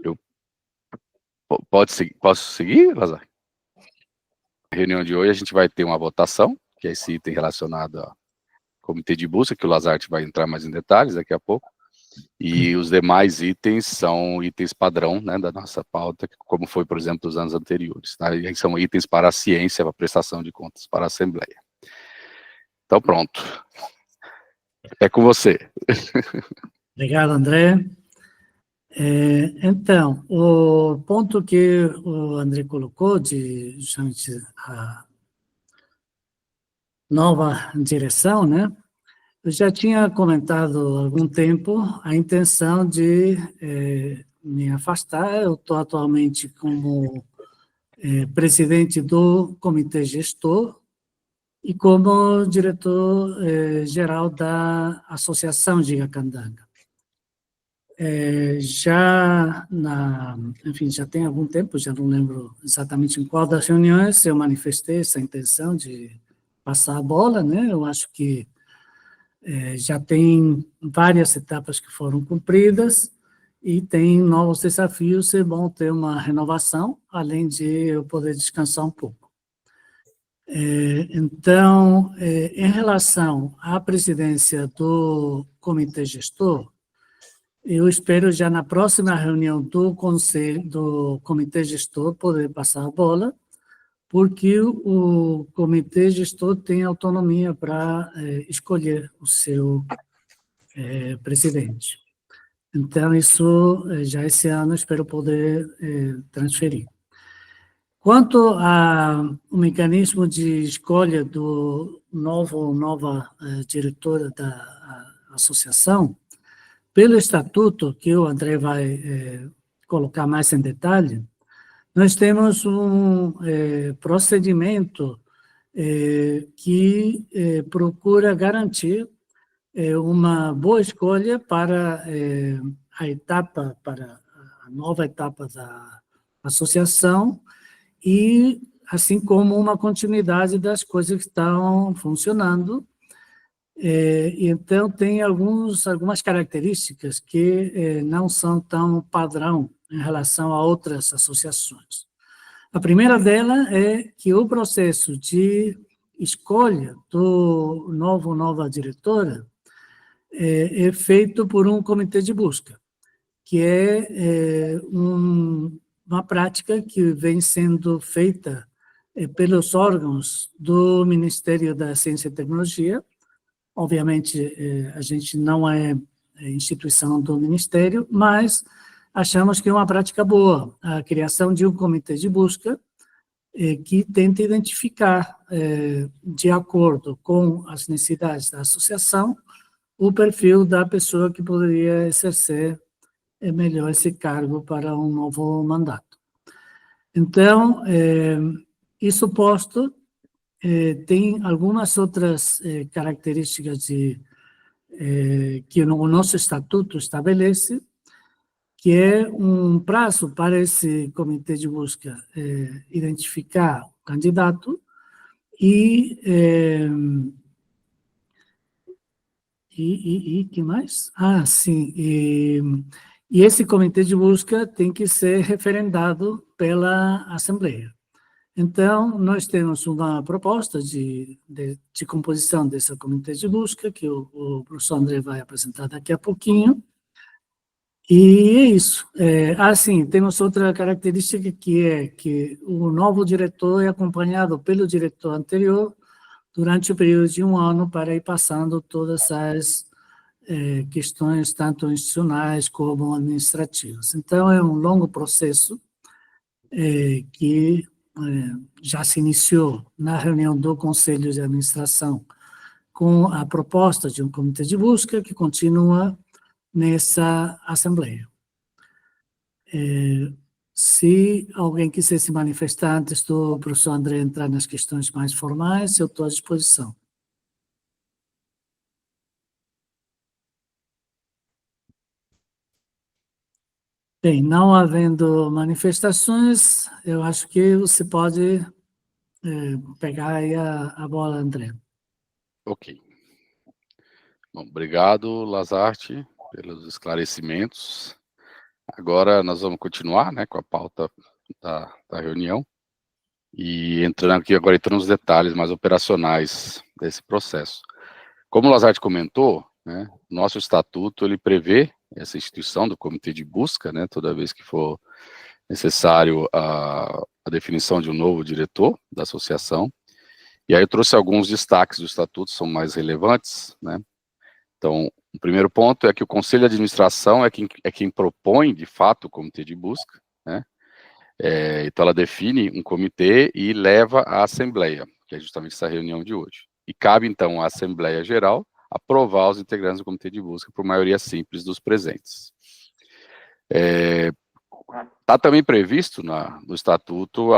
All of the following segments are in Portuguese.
Eu, posso seguir, Lazar? Na reunião de hoje a gente vai ter uma votação, que é esse item relacionado ao comitê de busca, que o Lazarte vai entrar mais em detalhes daqui a pouco, e os demais itens são itens padrão, né, da nossa pauta, como foi, por exemplo, dos anos anteriores, tá? E são itens para a ciência, para a prestação de contas para a Assembleia. Então, pronto. É com você. Obrigado, André. Então, o ponto que o André colocou de justamente a nova direção, né? Eu já tinha comentado há algum tempo a intenção de me afastar. Eu estou atualmente como presidente do comitê gestor e como diretor geral da Associação Giga Candanga. Enfim, já tem algum tempo, já não lembro exatamente em qual das reuniões eu manifestei essa intenção de passar a bola, né? Eu acho que já tem várias etapas que foram cumpridas e tem novos desafios, é bom ter uma renovação, além de eu poder descansar um pouco. Então, em relação à presidência do comitê gestor, eu espero já na próxima reunião do conselho, do comitê gestor, poder passar a bola, porque o comitê gestor tem autonomia para escolher o seu presidente. Então, isso já esse ano espero poder transferir. Quanto ao mecanismo de escolha do nova diretora da associação, pelo estatuto, que o André vai colocar mais em detalhe, nós temos um procedimento que procura garantir uma boa escolha para a nova etapa da associação e assim como uma continuidade das coisas que estão funcionando. Então, tem algumas características que não são tão padrão em relação a outras associações. A primeira delas é que o processo de escolha do nova diretora é feito por um comitê de busca, que é uma prática que vem sendo feita pelos órgãos do Ministério da Ciência e Tecnologia. Obviamente, a gente não é instituição do Ministério, mas achamos que é uma prática boa a criação de um comitê de busca que tenta identificar, de acordo com as necessidades da associação, o perfil da pessoa que poderia exercer melhor esse cargo para um novo mandato. Então, isso posto, tem algumas outras características que o nosso estatuto estabelece, que é um prazo para esse comitê de busca identificar o candidato e que mais? Ah, sim. E esse comitê de busca tem que ser referendado pela Assembleia. Então, nós temos uma proposta de composição desse comitê de busca, que o professor André vai apresentar daqui a pouquinho. E é isso. Sim, temos outra característica que é que o novo diretor é acompanhado pelo diretor anterior durante o período de um ano para ir passando todas as questões, tanto institucionais como administrativas. Então, é um longo processo que já se iniciou na reunião do Conselho de Administração com a proposta de um comitê de busca que continua nessa Assembleia. Se alguém quiser se manifestar antes do professor André entrar nas questões mais formais, eu estou à disposição. Bem, não havendo manifestações, eu acho que você pode pegar aí a bola, André. Ok. Bom, obrigado, Lazarte, pelos esclarecimentos. Agora nós vamos continuar, né, com a pauta da reunião e entrando aqui agora nos detalhes mais operacionais desse processo. Como o Lazarte comentou, né, nosso estatuto ele prevê essa instituição do comitê de busca, né, toda vez que for necessário a definição de um novo diretor da associação. E aí eu trouxe alguns destaques do estatuto, são mais relevantes, né. Então, o primeiro ponto é que o Conselho de Administração é quem propõe, de fato, o comitê de busca, né? Então, ela define um comitê e leva à Assembleia, que é justamente essa reunião de hoje. E cabe, então, à Assembleia Geral aprovar os integrantes do comitê de busca por maioria simples dos presentes. Está também previsto no Estatuto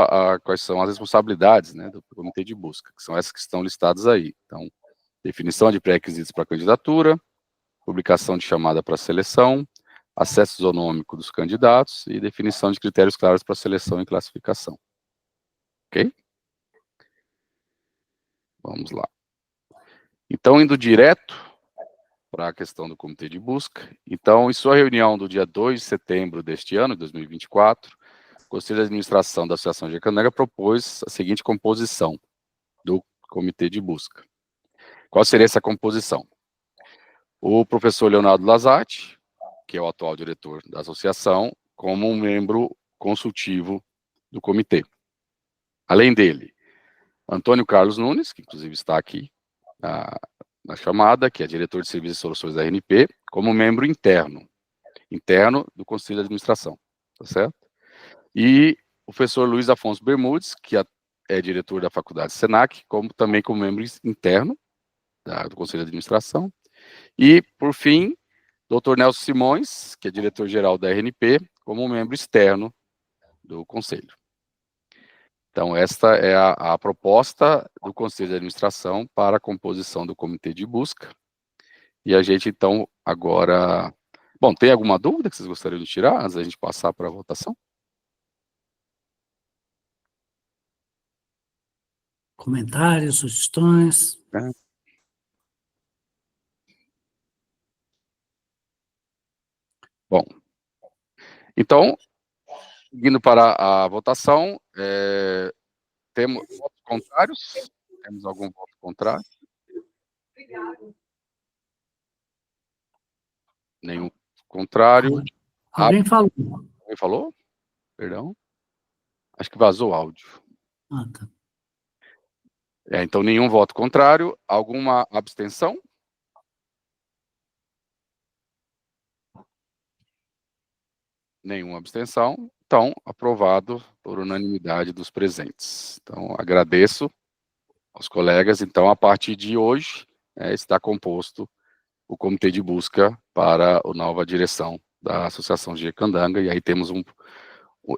quais são as responsabilidades, né, do comitê de busca, que são essas que estão listadas aí. Então, definição de pré-requisitos para a candidatura, publicação de chamada para seleção, acesso isonômico dos candidatos e definição de critérios claros para seleção e classificação. Ok? Vamos lá. Então, indo direto para a questão do comitê de busca. Então, em sua reunião do dia 2 de setembro deste ano, 2024, o Conselho de Administração da Associação Jacananga propôs a seguinte composição do comitê de busca. Qual seria essa composição? O professor Leonardo Lazarte, que é o atual diretor da associação, como um membro consultivo do comitê. Além dele, Antônio Carlos Nunes, que inclusive está aqui na chamada, que é diretor de Serviços e Soluções da RNP, como membro interno do Conselho de Administração, tá certo? E o professor Luiz Afonso Bermudes, que é diretor da Faculdade Senac, também como membro interno do Conselho de Administração. E, por fim, Dr. Nelson Simões, que é diretor-geral da RNP, como membro externo do Conselho. Então, esta é a proposta do Conselho de Administração para a composição do Comitê de Busca. E a gente, então, agora... Bom, tem alguma dúvida que vocês gostariam de tirar, antes da gente passar para a votação? Comentários, sugestões? Bom, então, seguindo para a votação, temos votos contrários? Temos algum voto contrário? Nenhum contrário. Alguém falou. Alguém falou? Perdão. Acho que vazou o áudio. Ah, tá. Então, nenhum voto contrário. Alguma abstenção? Nenhuma abstenção. Então, aprovado por unanimidade dos presentes. Então, agradeço aos colegas. Então, a partir de hoje, está composto o comitê de busca para a nova direção da Associação Jacananga. E aí temos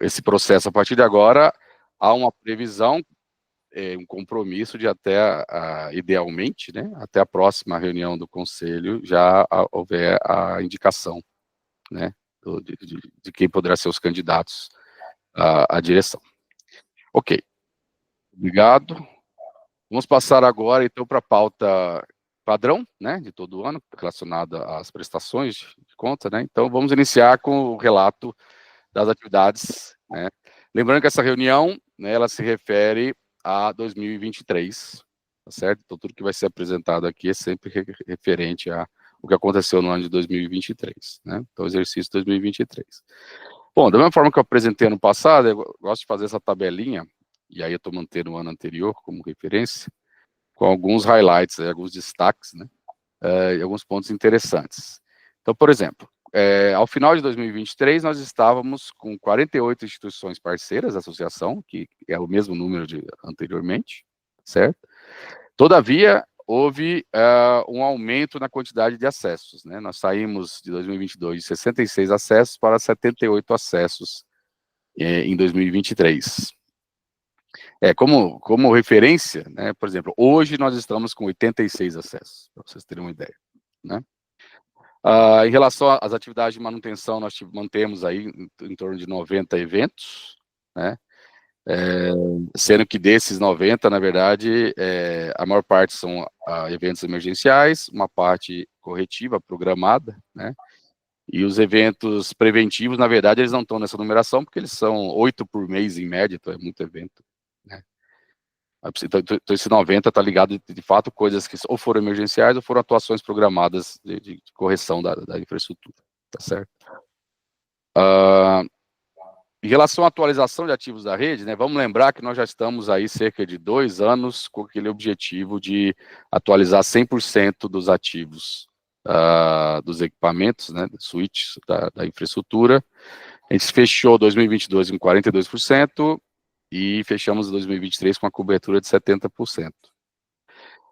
esse processo. A partir de agora, há uma previsão, um compromisso de até, idealmente, né, até a próxima reunião do Conselho, já houver a indicação, né, de quem poderá ser os candidatos à direção. Ok. Obrigado. Vamos passar agora, então, para a pauta padrão, né, de todo ano, relacionada às prestações de conta, né. Então, vamos iniciar com o relato das atividades, né. Lembrando que essa reunião, né, ela se refere a 2023, tá certo? Então, tudo que vai ser apresentado aqui é sempre referente a o que aconteceu no ano de 2023, né? Então, exercício 2023. Bom, da mesma forma que eu apresentei ano passado, eu gosto de fazer essa tabelinha, e aí eu estou mantendo o ano anterior como referência, com alguns highlights, alguns destaques, né? E alguns pontos interessantes. Então, por exemplo, ao final de 2023, nós estávamos com 48 instituições parceiras da associação, que é o mesmo número de anteriormente, certo? Todavia, houve um aumento na quantidade de acessos, né? Nós saímos de 2022 de 66 acessos para 78 acessos em 2023. Como referência, né, por exemplo, hoje nós estamos com 86 acessos, para vocês terem uma ideia, né? Em relação às atividades de manutenção, nós mantemos aí em torno de 90 eventos, né? Sendo que desses 90, na verdade, a maior parte são eventos emergenciais, uma parte corretiva, programada, né? E os eventos preventivos, na verdade, eles não estão nessa numeração, porque eles são 8 por mês, em média, então é muito evento, né? Então, esse 90 está ligado, de fato, coisas que ou foram emergenciais ou foram atuações programadas de correção da infraestrutura, tá certo? Em relação à atualização de ativos da rede, né, vamos lembrar que nós já estamos aí cerca de 2 anos com aquele objetivo de atualizar 100% dos ativos dos equipamentos, né, dos switches da infraestrutura. A gente fechou 2022 em 42% e fechamos 2023 com a cobertura de 70%.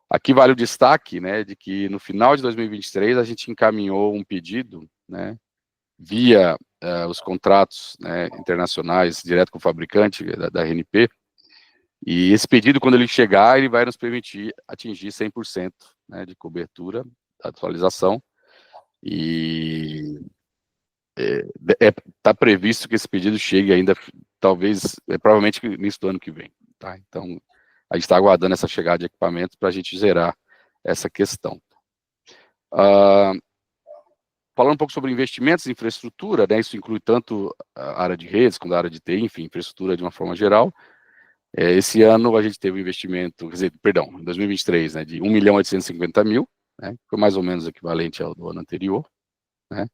Aqui vale o destaque, né, de que no final de 2023 a gente encaminhou um pedido, né, via os contratos, né, internacionais, direto com o fabricante da RNP, e esse pedido, quando ele chegar, ele vai nos permitir atingir 100%, né, de cobertura da atualização, e está previsto que esse pedido chegue ainda, talvez, provavelmente no início do ano que vem, tá? Então, a gente está aguardando essa chegada de equipamentos para a gente zerar essa questão. Falando um pouco sobre investimentos em infraestrutura, né, isso inclui tanto a área de redes, quanto a área de TI, enfim, infraestrutura de uma forma geral. Esse ano a gente teve um investimento, quer dizer, perdão, em 2023, né, de 1.850.000, né, que foi mais ou menos equivalente ao do ano anterior, né,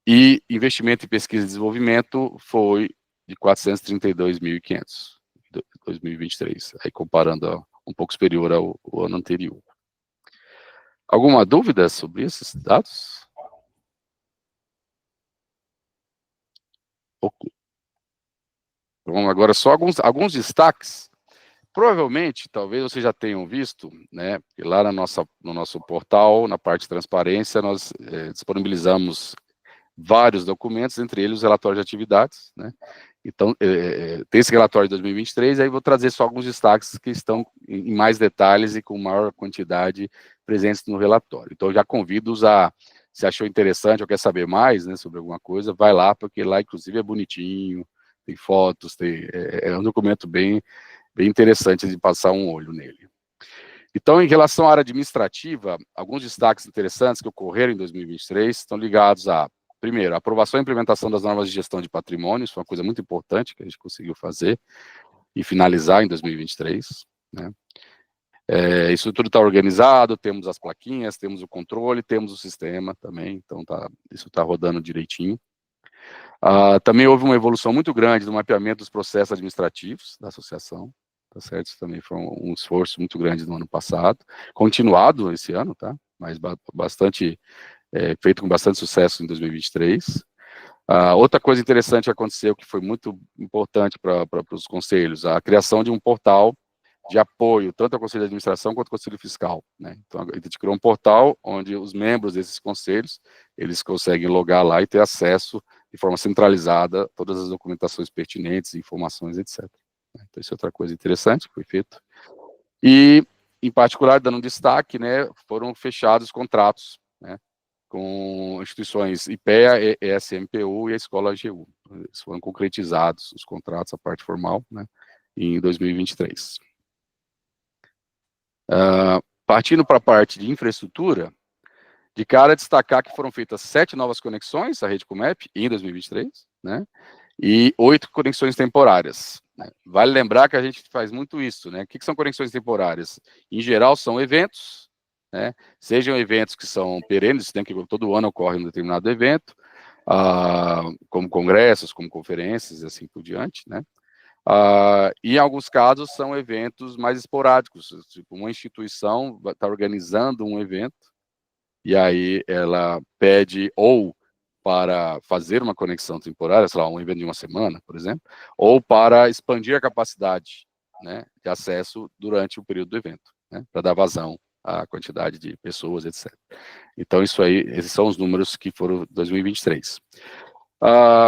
e investimento em pesquisa e desenvolvimento foi de 432.500 em 2023, aí comparando um pouco superior ao ano anterior. Alguma dúvida sobre esses dados? Ok. Então, agora só alguns destaques. Provavelmente, talvez vocês já tenham visto, né, que lá no nosso portal, na parte de transparência, nós disponibilizamos vários documentos, entre eles os relatórios de atividades, né. Então, tem esse relatório de 2023, aí vou trazer só alguns destaques que estão em mais detalhes e com maior quantidade presentes no relatório. Então, eu já convido-os se achou interessante ou quer saber mais, né, sobre alguma coisa, vai lá, porque lá, inclusive, é bonitinho, tem fotos, é um documento bem interessante de passar um olho nele. Então, em relação à área administrativa, alguns destaques interessantes que ocorreram em 2023 estão ligados a, primeiro, a aprovação e implementação das normas de gestão de patrimônios, foi uma coisa muito importante que a gente conseguiu fazer e finalizar em 2023, né? Isso tudo está organizado, temos as plaquinhas, temos o controle, temos o sistema também, então isso está rodando direitinho. Também houve uma evolução muito grande no mapeamento dos processos administrativos da associação, tá certo? Isso também foi um esforço muito grande no ano passado, continuado esse ano, tá? Mas feito com bastante sucesso em 2023. Outra coisa interessante que aconteceu, que foi muito importante para os conselhos, a criação de um portal de apoio, tanto ao Conselho de Administração quanto ao Conselho Fiscal, né? Então, a gente criou um portal onde os membros desses conselhos, eles conseguem logar lá e ter acesso de forma centralizada a todas as documentações pertinentes, informações, etc. Então, isso é outra coisa interessante que foi feito. E, em particular, dando um destaque, né, foram fechados contratos, né, com instituições IPEA, ESMPU e a Escola AGU. Eles foram concretizados, os contratos, a parte formal, né, em 2023. Partindo para a parte de infraestrutura, de cara destacar que foram feitas 7 novas conexões à rede Comep em 2023, né, e 8 conexões temporárias, né. Vale lembrar que a gente faz muito isso, né? O que são conexões temporárias? Em geral, são eventos, né, sejam eventos que são perenes, né, que todo ano ocorre um determinado evento, como congressos, como conferências, e assim por diante, né. E em alguns casos são eventos mais esporádicos, tipo uma instituição está organizando um evento, e aí ela pede ou para fazer uma conexão temporária, sei lá, um evento de uma semana, por exemplo, ou para expandir a capacidade, né, de acesso durante o período do evento, né, para dar vazão à quantidade de pessoas, etc. Então, esses são os números que foram 2023.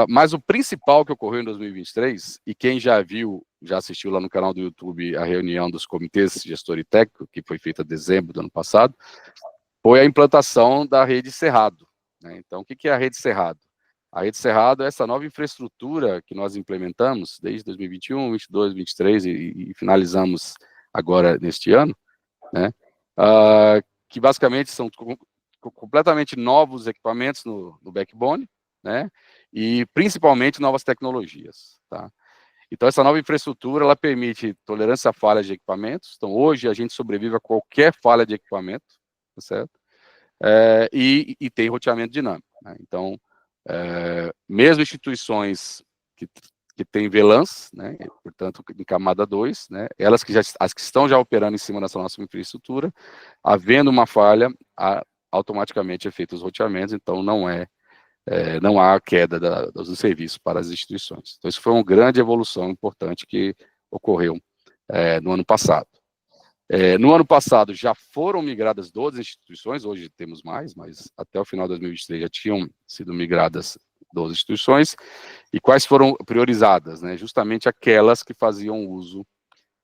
Mas o principal que ocorreu em 2023, e quem já assistiu lá no canal do YouTube a reunião dos comitês gestor e técnico, que foi feita em dezembro do ano passado, foi a implantação da rede Cerrado, né? Então, o que é a rede Cerrado? A rede Cerrado é essa nova infraestrutura que nós implementamos desde 2021, 2022, 2023 e finalizamos agora neste ano, né? Que basicamente são completamente novos equipamentos no backbone, né, e principalmente novas tecnologias, tá? Então, essa nova infraestrutura, ela permite tolerância a falhas de equipamentos. Então, hoje, a gente sobrevive a qualquer falha de equipamento, tá certo? E tem roteamento dinâmico, né? Então, mesmo instituições que têm VLANs, né, portanto, em camada 2, né, as que estão já operando em cima dessa nossa infraestrutura, havendo uma falha, automaticamente é feito os roteamentos, então não há queda dos serviços para as instituições. Então, isso foi uma grande evolução importante que ocorreu no ano passado. No ano passado já foram migradas 12 instituições, hoje temos mais, mas até o final de 2023 já tinham sido migradas 12 instituições, e quais foram priorizadas, né? Justamente aquelas que faziam uso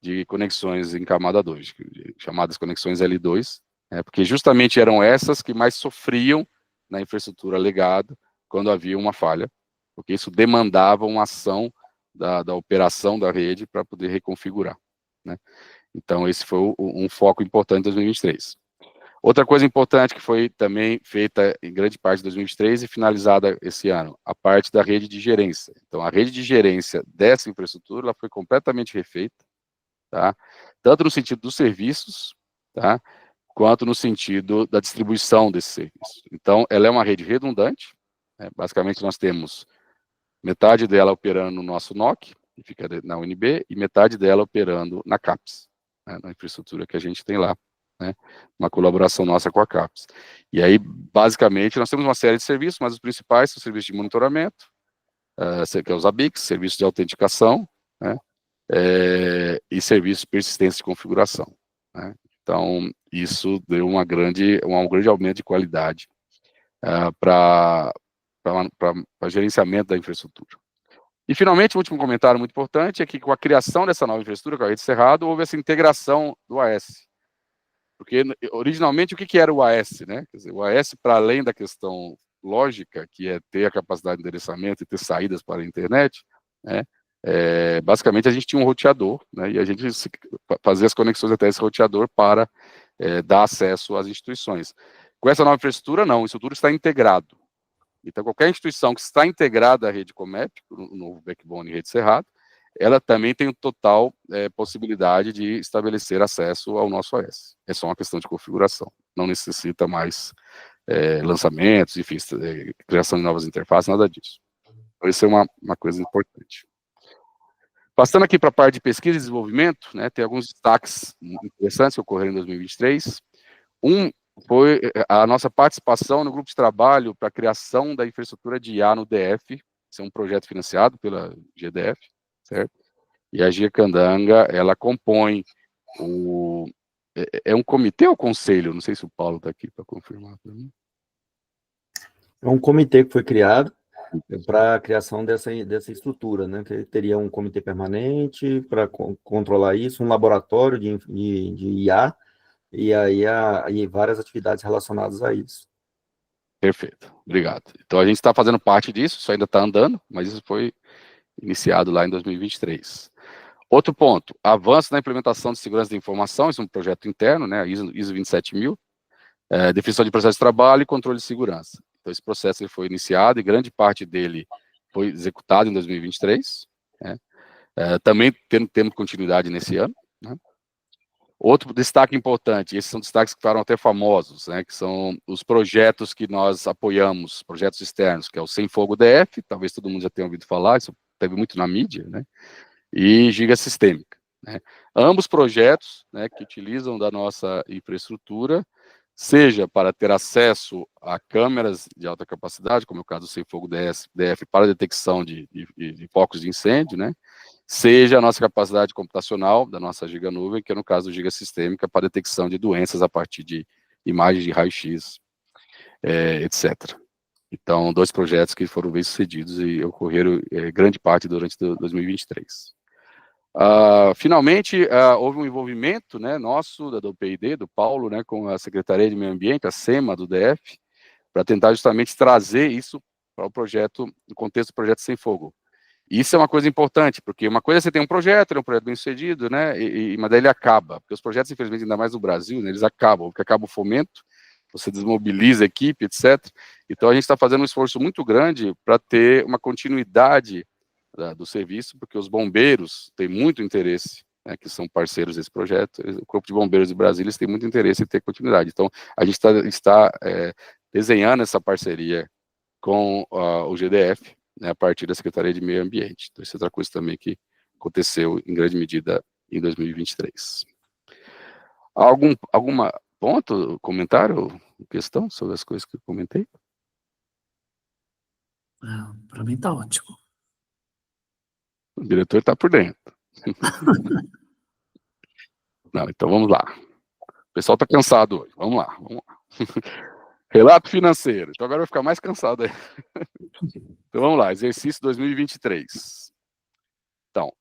de conexões em camada 2, chamadas conexões L2, porque justamente eram essas que mais sofriam na infraestrutura legada quando havia uma falha, porque isso demandava uma ação da operação da rede para poder reconfigurar, né? Então, esse foi um foco importante em 2023. Outra coisa importante que foi também feita em grande parte de 2023 e finalizada esse ano, a parte da rede de gerência. Então, a rede de gerência dessa infraestrutura, ela foi completamente refeita, tá? Tanto no sentido dos serviços, tá? Quanto no sentido da distribuição desse serviço. Então, ela é uma rede redundante, né? Basicamente, nós temos metade dela operando no nosso NOC, que fica na UNB, e metade dela operando na CAPES, né? Na infraestrutura que a gente tem lá, né? Uma colaboração nossa com a CAPES. E aí, basicamente, nós temos uma série de serviços, mas os principais são serviços de monitoramento, que é os ABICs, serviços de autenticação, né? E serviços de persistência de configuração, né? Então, isso deu um grande aumento de qualidade para gerenciamento da infraestrutura. E, finalmente, o último comentário muito importante é que, com a criação dessa nova infraestrutura, com a rede Cerrado, houve essa integração do AS. Porque, originalmente, o que era o AS, né? Quer dizer, o AS, para além da questão lógica, que é ter a capacidade de endereçamento e ter saídas para a internet, né? Basicamente, a gente tinha um roteador, né? E a gente fazia as conexões até esse roteador para dar acesso às instituições. Com essa nova infraestrutura, não, isso tudo está integrado. Então, qualquer instituição que está integrada à rede Comep, no novo backbone Rede Cerrado, ela também tem total possibilidade de estabelecer acesso ao nosso AS. É só uma questão de configuração, não necessita mais lançamentos, enfim, criação de novas interfaces, nada disso. Então, isso é uma coisa importante. Passando aqui para a parte de pesquisa e desenvolvimento, né, tem alguns destaques interessantes que ocorreram em 2023. Foi a nossa participação no grupo de trabalho para a criação da infraestrutura de IA no DF, esse é um projeto financiado pela GDF, certo? E a GECandanga, ela compõe é um comitê ou conselho? Não sei se o Paulo está aqui para confirmar para mim. É um comitê que foi criado para a criação dessa estrutura, né? Que teria um comitê permanente para controlar isso, um laboratório de IA, e aí várias atividades relacionadas a isso. Perfeito, obrigado. Então, a gente está fazendo parte disso, isso ainda está andando, mas isso foi iniciado lá em 2023. Outro ponto, avanço na implementação de segurança da informação, isso é um projeto interno, né, ISO 27000, definição de processo de trabalho e controle de segurança. Então, esse processo ele foi iniciado e grande parte dele foi executado em 2023, né, também tendo continuidade nesse ano, né. Outro destaque importante, esses são destaques que ficaram até famosos, né, que são os projetos que nós apoiamos, projetos externos, que é o Sem Fogo DF, talvez todo mundo já tenha ouvido falar, isso teve muito na mídia, né, e Giga Sistêmica, né. Ambos projetos, né, que utilizam da nossa infraestrutura, seja para ter acesso a câmeras de alta capacidade, como é o caso do Sem Fogo DF, para detecção de focos de incêndio, né, seja a nossa capacidade computacional da nossa giganuvem, que é no caso do Giga Sistêmica, para detecção de doenças a partir de imagens de raio-x, etc. Então, 2 projetos que foram bem sucedidos e ocorreram grande parte durante 2023. Finalmente, houve um envolvimento, né, nosso, da UPID, do Paulo, né, com a Secretaria de Meio Ambiente, a SEMA do DF, para tentar justamente trazer isso para o projeto, no contexto do projeto Sem Fogo. Isso é uma coisa importante, porque uma coisa é você tem um projeto bem sucedido, né, mas daí ele acaba, porque os projetos, infelizmente, ainda mais no Brasil, né, eles acabam, porque acaba o fomento, você desmobiliza a equipe, etc. Então, a gente está fazendo um esforço muito grande para ter uma continuidade do serviço, porque os bombeiros têm muito interesse, né, que são parceiros desse projeto, o Corpo de Bombeiros de Brasília tem muito interesse em ter continuidade. Então, a gente está desenhando essa parceria com o GDF, né, a partir da Secretaria de Meio Ambiente. Então, isso é outra coisa também que aconteceu em grande medida em 2023. Alguma ponto, comentário, questão sobre as coisas que eu comentei? Para mim está ótimo. O diretor está por dentro. Não, então vamos lá. O pessoal está cansado hoje. Vamos lá. Relato financeiro. Então agora vai ficar mais cansado aí. Então vamos lá. Exercício 2023. Então,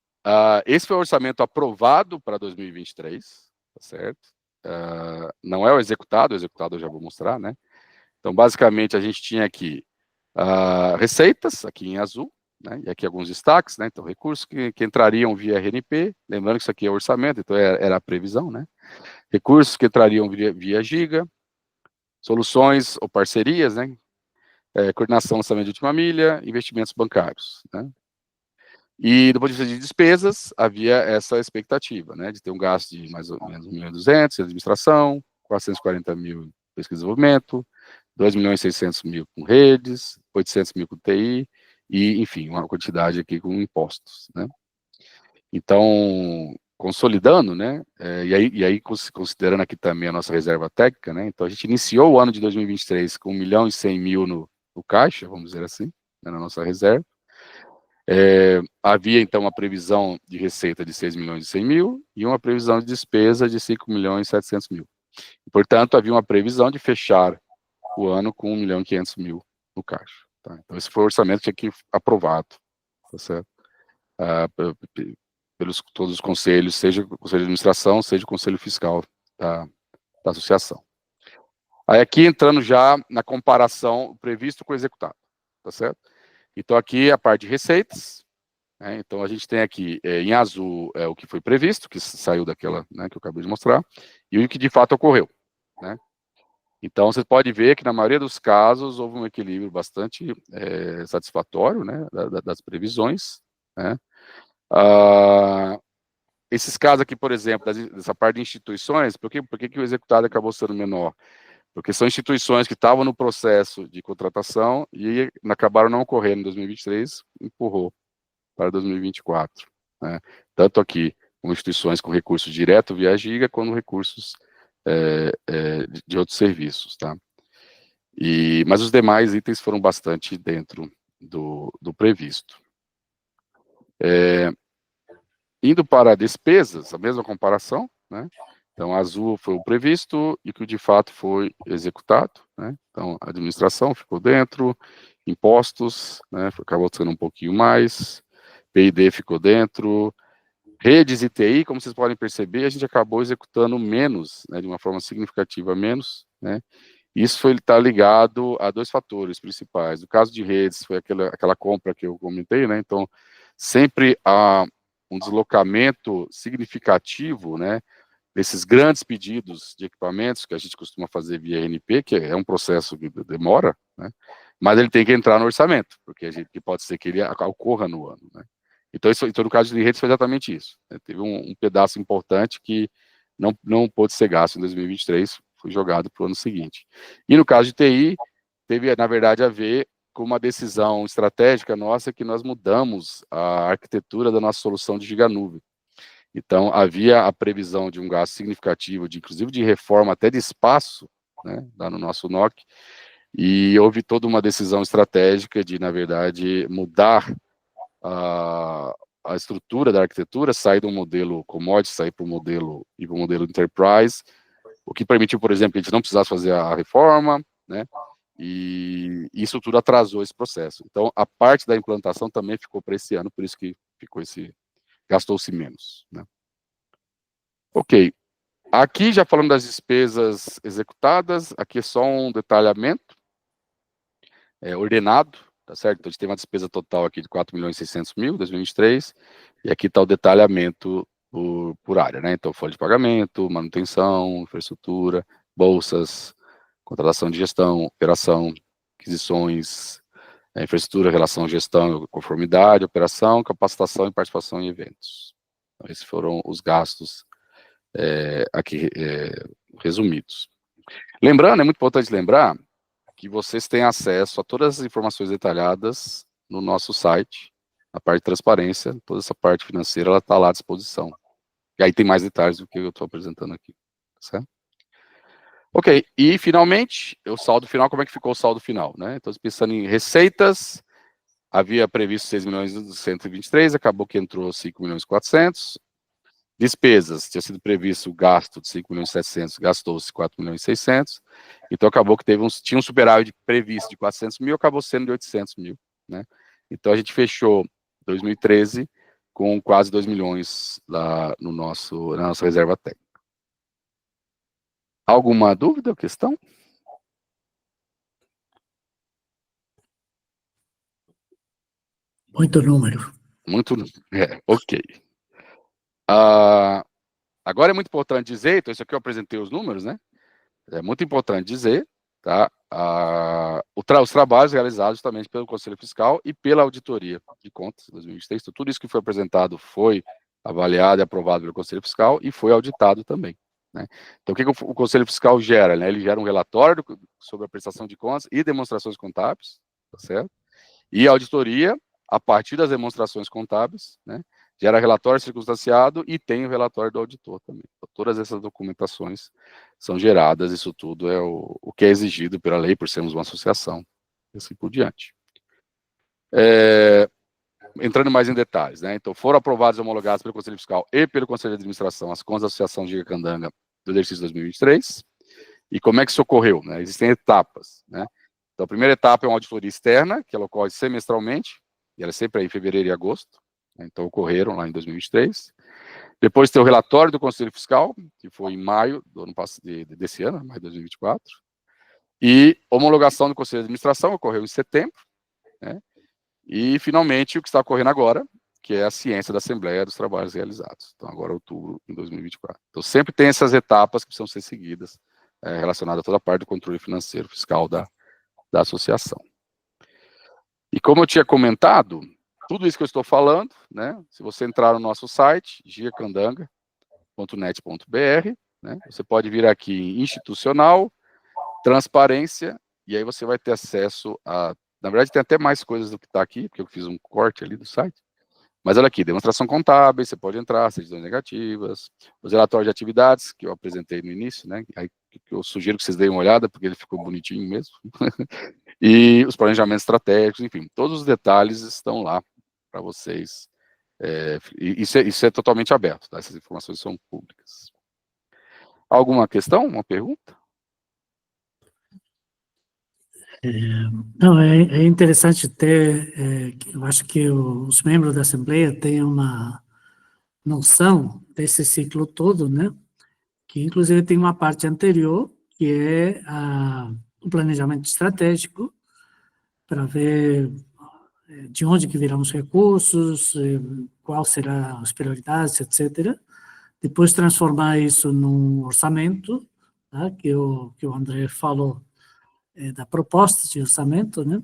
esse foi o orçamento aprovado para 2023, tá certo? Não é o executado eu já vou mostrar, né? Então, basicamente, a gente tinha aqui receitas, aqui em azul, né? E aqui alguns destaques, né? Então, recursos que entrariam via RNP, lembrando que isso aqui é orçamento, então era a previsão, né? Recursos que entrariam via Giga, soluções ou parcerias, né? Coordenação lançamento de última milha, investimentos bancários, né? E do ponto de vista de despesas, havia essa expectativa, né, de ter um gasto de mais ou menos 1.200.000 em administração, 440.000 em pesquisa e desenvolvimento, 2.600.000 com redes, 800.000 com TI, e, enfim, uma quantidade aqui com impostos, né. Então, consolidando, né, e aí considerando aqui também a nossa reserva técnica, né, então a gente iniciou o ano de 2023 com 1.100.000 no caixa, vamos dizer assim, né, na nossa reserva. Havia, então, uma previsão de receita de 6.100.000 e uma previsão de despesa de 5.700.000. Portanto, havia uma previsão de fechar o ano com 1.500.000 no caixa. Tá? Então, esse foi o orçamento que aqui aprovado, tá certo? Pelos todos os conselhos, seja o Conselho de Administração, seja o Conselho Fiscal da associação. Aí aqui, entrando já na comparação previsto com o executado, tá certo? Então, aqui a parte de receitas, né? Então a gente tem aqui em azul o que foi previsto, que saiu daquela, né, que eu acabei de mostrar, e o que de fato ocorreu, né? Então você pode ver que na maioria dos casos houve um equilíbrio bastante satisfatório, né, das previsões, né? Esses casos aqui, por exemplo, dessa parte de instituições, por que o executado acabou sendo menor? Porque são instituições que estavam no processo de contratação e acabaram não ocorrendo em 2023, empurrou para 2024. Né? Tanto aqui, com instituições com recursos direto via Giga, quanto recursos de outros serviços. Tá? Mas os demais itens foram bastante dentro do previsto. Indo para despesas, a mesma comparação, né? Então, azul foi o previsto e o que de fato foi executado, né? Então, a administração ficou dentro, impostos, né, acabou sendo um pouquinho mais, P&D ficou dentro, redes e TI, como vocês podem perceber, a gente acabou executando menos, né, de uma forma significativa menos, né? Isso está ligado a dois fatores principais. No caso de redes, foi aquela compra que eu comentei, né? Então, sempre há um deslocamento significativo, né, desses grandes pedidos de equipamentos que a gente costuma fazer via RNP, que é um processo que demora, né, mas ele tem que entrar no orçamento, porque que pode ser que ele ocorra no ano, né. Então, no caso de redes foi exatamente isso, né, teve um pedaço importante que não pôde ser gasto em 2023, foi jogado para o ano seguinte. E no caso de TI, teve, na verdade, a ver com uma decisão estratégica nossa, que nós mudamos a arquitetura da nossa solução de giganuvem. Então, havia a previsão de um gasto significativo, inclusive de reforma até de espaço, né, lá no nosso NOC, e houve toda uma decisão estratégica de, na verdade, mudar a estrutura da arquitetura, sair do modelo commodity, sair para o modelo enterprise, o que permitiu, por exemplo, que a gente não precisasse fazer a reforma, né, e isso tudo atrasou esse processo. Então, a parte da implantação também ficou para esse ano, por isso que ficou gastou-se menos, né? Ok. Aqui, já falando das despesas executadas, aqui é só um detalhamento ordenado, tá certo? Então, a gente tem uma despesa total aqui de 4.600.000, 2023, e aqui está o detalhamento por área, né? Então, folha de pagamento, manutenção, infraestrutura, bolsas, contratação de gestão, operação, aquisições, infraestrutura, relação, gestão, conformidade, operação, capacitação e participação em eventos. Então, esses foram os gastos aqui resumidos. Lembrando, é muito importante lembrar que vocês têm acesso a todas as informações detalhadas no nosso site, a parte de transparência, toda essa parte financeira, ela está lá à disposição. E aí tem mais detalhes do que eu estou apresentando aqui, certo? Ok, e finalmente, o saldo final, como é que ficou o saldo final, né? Então, pensando em receitas, havia previsto 6.123.000, acabou que entrou 5.400.000. Despesas, tinha sido previsto o gasto de 5.700.000, gastou-se 4.600.000. Então, acabou que tinha um superávit previsto de 400.000, acabou sendo de 800.000, né? Então, a gente fechou 2013 com quase 2 milhões lá na nossa reserva técnica. Alguma dúvida ou questão? Muito número. Muito, ok. Agora é muito importante dizer, então isso aqui eu apresentei os números, né? É muito importante dizer, tá? Os trabalhos realizados justamente pelo Conselho Fiscal e pela Auditoria de Contas de 2023, então, tudo isso que foi apresentado foi avaliado e aprovado pelo Conselho Fiscal e foi auditado também, né? Então, o que o Conselho Fiscal gera, né? Ele gera um relatório sobre a prestação de contas e demonstrações contábeis, tá certo? E a auditoria, a partir das demonstrações contábeis, né? Gera relatório circunstanciado e tem o relatório do auditor também. Então, todas essas documentações são geradas, isso tudo é o que é exigido pela lei, por sermos uma associação, e assim por diante. Entrando mais em detalhes, né? Então, foram aprovados e homologados pelo Conselho Fiscal e pelo Conselho de Administração as contas da Associação Giga Candanga do exercício 2023. E como é que isso ocorreu, né? Existem etapas, né? Então, a primeira etapa é uma auditoria externa, que ela ocorre semestralmente, e ela é sempre aí em fevereiro e agosto. Então, ocorreram lá em 2023. Depois tem o relatório do Conselho Fiscal, que foi em maio do ano passado, desse ano, maio de 2024. E homologação do Conselho de Administração ocorreu em setembro, né? E, finalmente, o que está ocorrendo agora, que é a ciência da Assembleia dos Trabalhos Realizados. Então, agora, outubro de 2024. Então, sempre tem essas etapas que precisam ser seguidas, relacionadas a toda a parte do controle financeiro fiscal da associação. E como eu tinha comentado, tudo isso que eu estou falando, né, se você entrar no nosso site, gigacandanga.net.br, né, você pode vir aqui em institucional, transparência, e aí você vai ter acesso a... Na verdade, tem até mais coisas do que está aqui, porque eu fiz um corte ali do site. Mas olha aqui, demonstração contábil, você pode entrar, certidões negativas, os relatórios de atividades, que eu apresentei no início, né, aí eu sugiro que vocês deem uma olhada, porque ele ficou bonitinho mesmo. E os planejamentos estratégicos, enfim, todos os detalhes estão lá para vocês. Isso é totalmente aberto, tá? Essas informações são públicas. Alguma questão, uma pergunta? Não, é interessante ter, eu acho que os membros da Assembleia têm uma noção desse ciclo todo, né? Que inclusive tem uma parte anterior, que é o planejamento estratégico, para ver de onde que virão os recursos, qual serão as prioridades, etc. Depois transformar isso num orçamento, tá? que o André falou, da proposta de orçamento, né?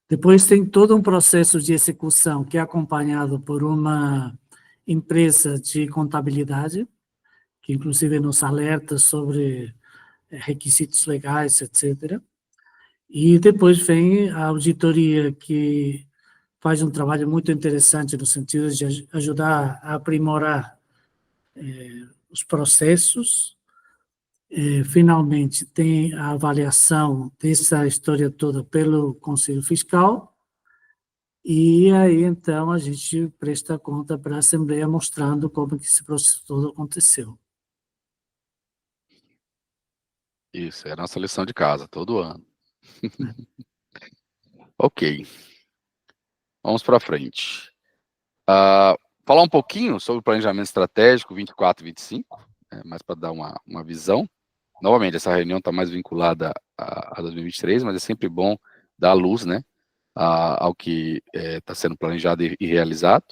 Depois tem todo um processo de execução que é acompanhado por uma empresa de contabilidade, que inclusive nos alerta sobre requisitos legais, etc. E depois vem a auditoria, que faz um trabalho muito interessante no sentido de ajudar a aprimorar os processos. Finalmente, tem a avaliação dessa história toda pelo Conselho Fiscal, e aí, então, a gente presta conta para a Assembleia mostrando como que esse processo todo aconteceu. Isso, é a nossa lição de casa, todo ano. Ok. Vamos para frente. Falar um pouquinho sobre o planejamento estratégico 24 e 25, mais para dar uma visão. Novamente, essa reunião está mais vinculada a 2023, mas é sempre bom dar luz, né, ao que está sendo planejado e realizado.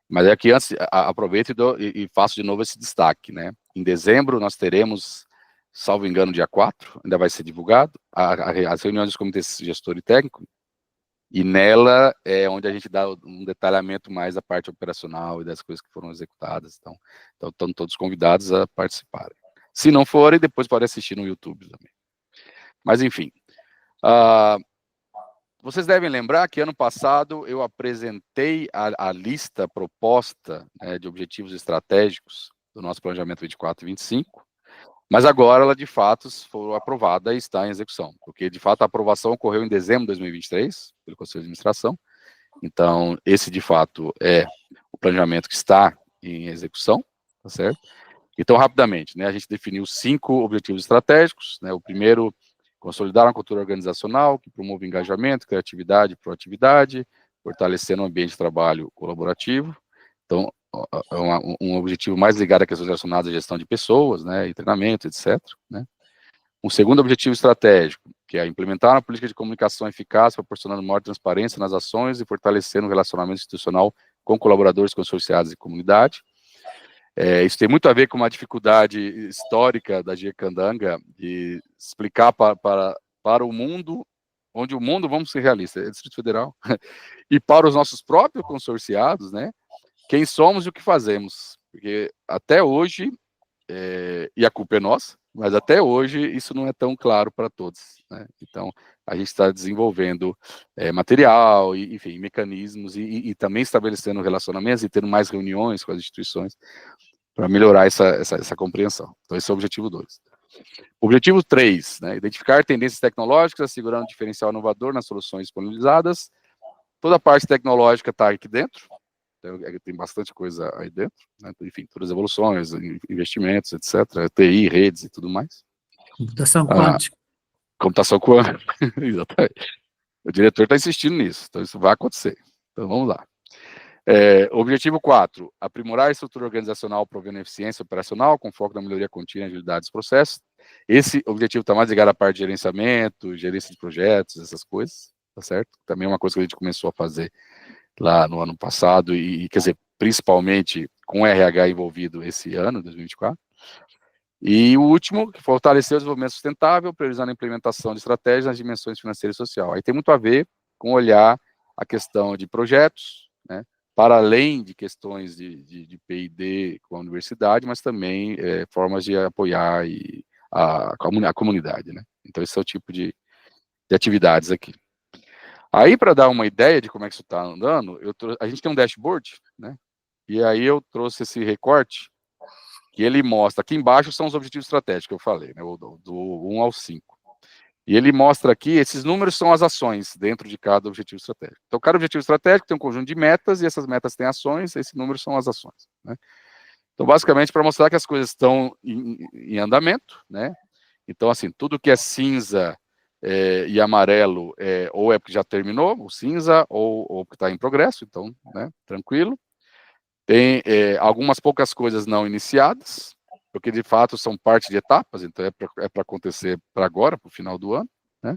Mas aqui, antes, aproveito e faço de novo esse destaque, né. Em dezembro, nós teremos salvo engano, dia 4, ainda vai ser divulgado, as reuniões dos comitês gestor e técnico, e nela é onde a gente dá um detalhamento mais da parte operacional e das coisas que foram executadas. Então estão todos convidados a participarem. Se não forem, depois podem assistir no YouTube também. Mas, enfim. Vocês devem lembrar que ano passado eu apresentei a lista proposta, né, de objetivos estratégicos do nosso planejamento 24 e 25, mas agora ela, de fato, foi aprovada e está em execução, porque, de fato, a aprovação ocorreu em dezembro de 2023, pelo Conselho de Administração. Então, esse, de fato, é o planejamento que está em execução, tá certo? Então, rapidamente, né, a gente definiu 5 objetivos estratégicos, né, o primeiro, consolidar uma cultura organizacional que promova engajamento, criatividade e proatividade, fortalecendo um ambiente de trabalho colaborativo. Então, é um objetivo mais ligado a questões relacionadas à gestão de pessoas, né, e treinamento, etc., né. Um segundo objetivo estratégico, que é implementar uma política de comunicação eficaz, proporcionando maior transparência nas ações e fortalecendo o relacionamento institucional com colaboradores, consorciados e comunidade. Isso tem muito a ver com uma dificuldade histórica da GECANDANGA de explicar para o mundo, onde o mundo, vamos ser realistas, é Distrito Federal, e para os nossos próprios consorciados, né, quem somos e o que fazemos, porque até hoje, e a culpa é nossa, mas até hoje isso não é tão claro para todos, né? Então, a gente está desenvolvendo material, e, enfim, mecanismos, e também estabelecendo relacionamentos e tendo mais reuniões com as instituições para melhorar essa compreensão. Então, esse é o objetivo 2. Objetivo 3, né, identificar tendências tecnológicas, assegurando um diferencial inovador nas soluções disponibilizadas. Toda a parte tecnológica está aqui dentro, tem bastante coisa aí dentro, né? Enfim, todas as evoluções, investimentos, etc., TI, redes e tudo mais. Computação quântica. Computação quântica, exatamente. O diretor está insistindo nisso, então isso vai acontecer. Então vamos lá. Objetivo 4, aprimorar a estrutura organizacional provendo eficiência operacional, com foco na melhoria contínua e agilidade dos processos. Esse objetivo está mais ligado à parte de gerenciamento, gerência de projetos, essas coisas, tá certo? Também é uma coisa que a gente começou a fazer lá no ano passado, e quer dizer, principalmente com o RH envolvido esse ano, 2024. E o último, fortalecer o desenvolvimento sustentável, priorizando a implementação de estratégias nas dimensões financeira e social. Aí tem muito a ver com olhar a questão de projetos, né, para além de questões de P&D com a universidade, mas também formas de apoiar a comunidade, né. Então, esse é o tipo de atividades aqui. Aí, para dar uma ideia de como é que isso está andando, a gente tem um dashboard, né? E aí eu trouxe esse recorte, que ele mostra, aqui embaixo são os objetivos estratégicos que eu falei, né? Do 1 ao 5. E ele mostra aqui, esses números são as ações dentro de cada objetivo estratégico. Então, cada objetivo estratégico tem um conjunto de metas, e essas metas têm ações, esses números são as ações, né? Então, basicamente, para mostrar que as coisas estão em andamento, né? Então, assim, tudo que é cinza e amarelo, ou é porque já terminou, o cinza, ou porque está em progresso, então, né, tranquilo. Tem algumas poucas coisas não iniciadas, porque de fato são parte de etapas, então é para acontecer para agora, para o final do ano, né?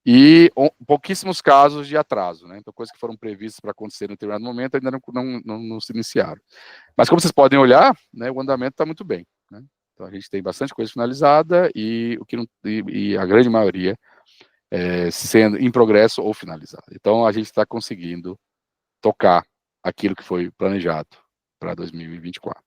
E pouquíssimos casos de atraso, né? Então, coisas que foram previstas para acontecer em determinado momento ainda não se iniciaram. Mas como vocês podem olhar, né, o andamento está muito bem, né? Então, a gente tem bastante coisa finalizada e a grande maioria sendo em progresso ou finalizada. Então, a gente está conseguindo tocar aquilo que foi planejado para 2024.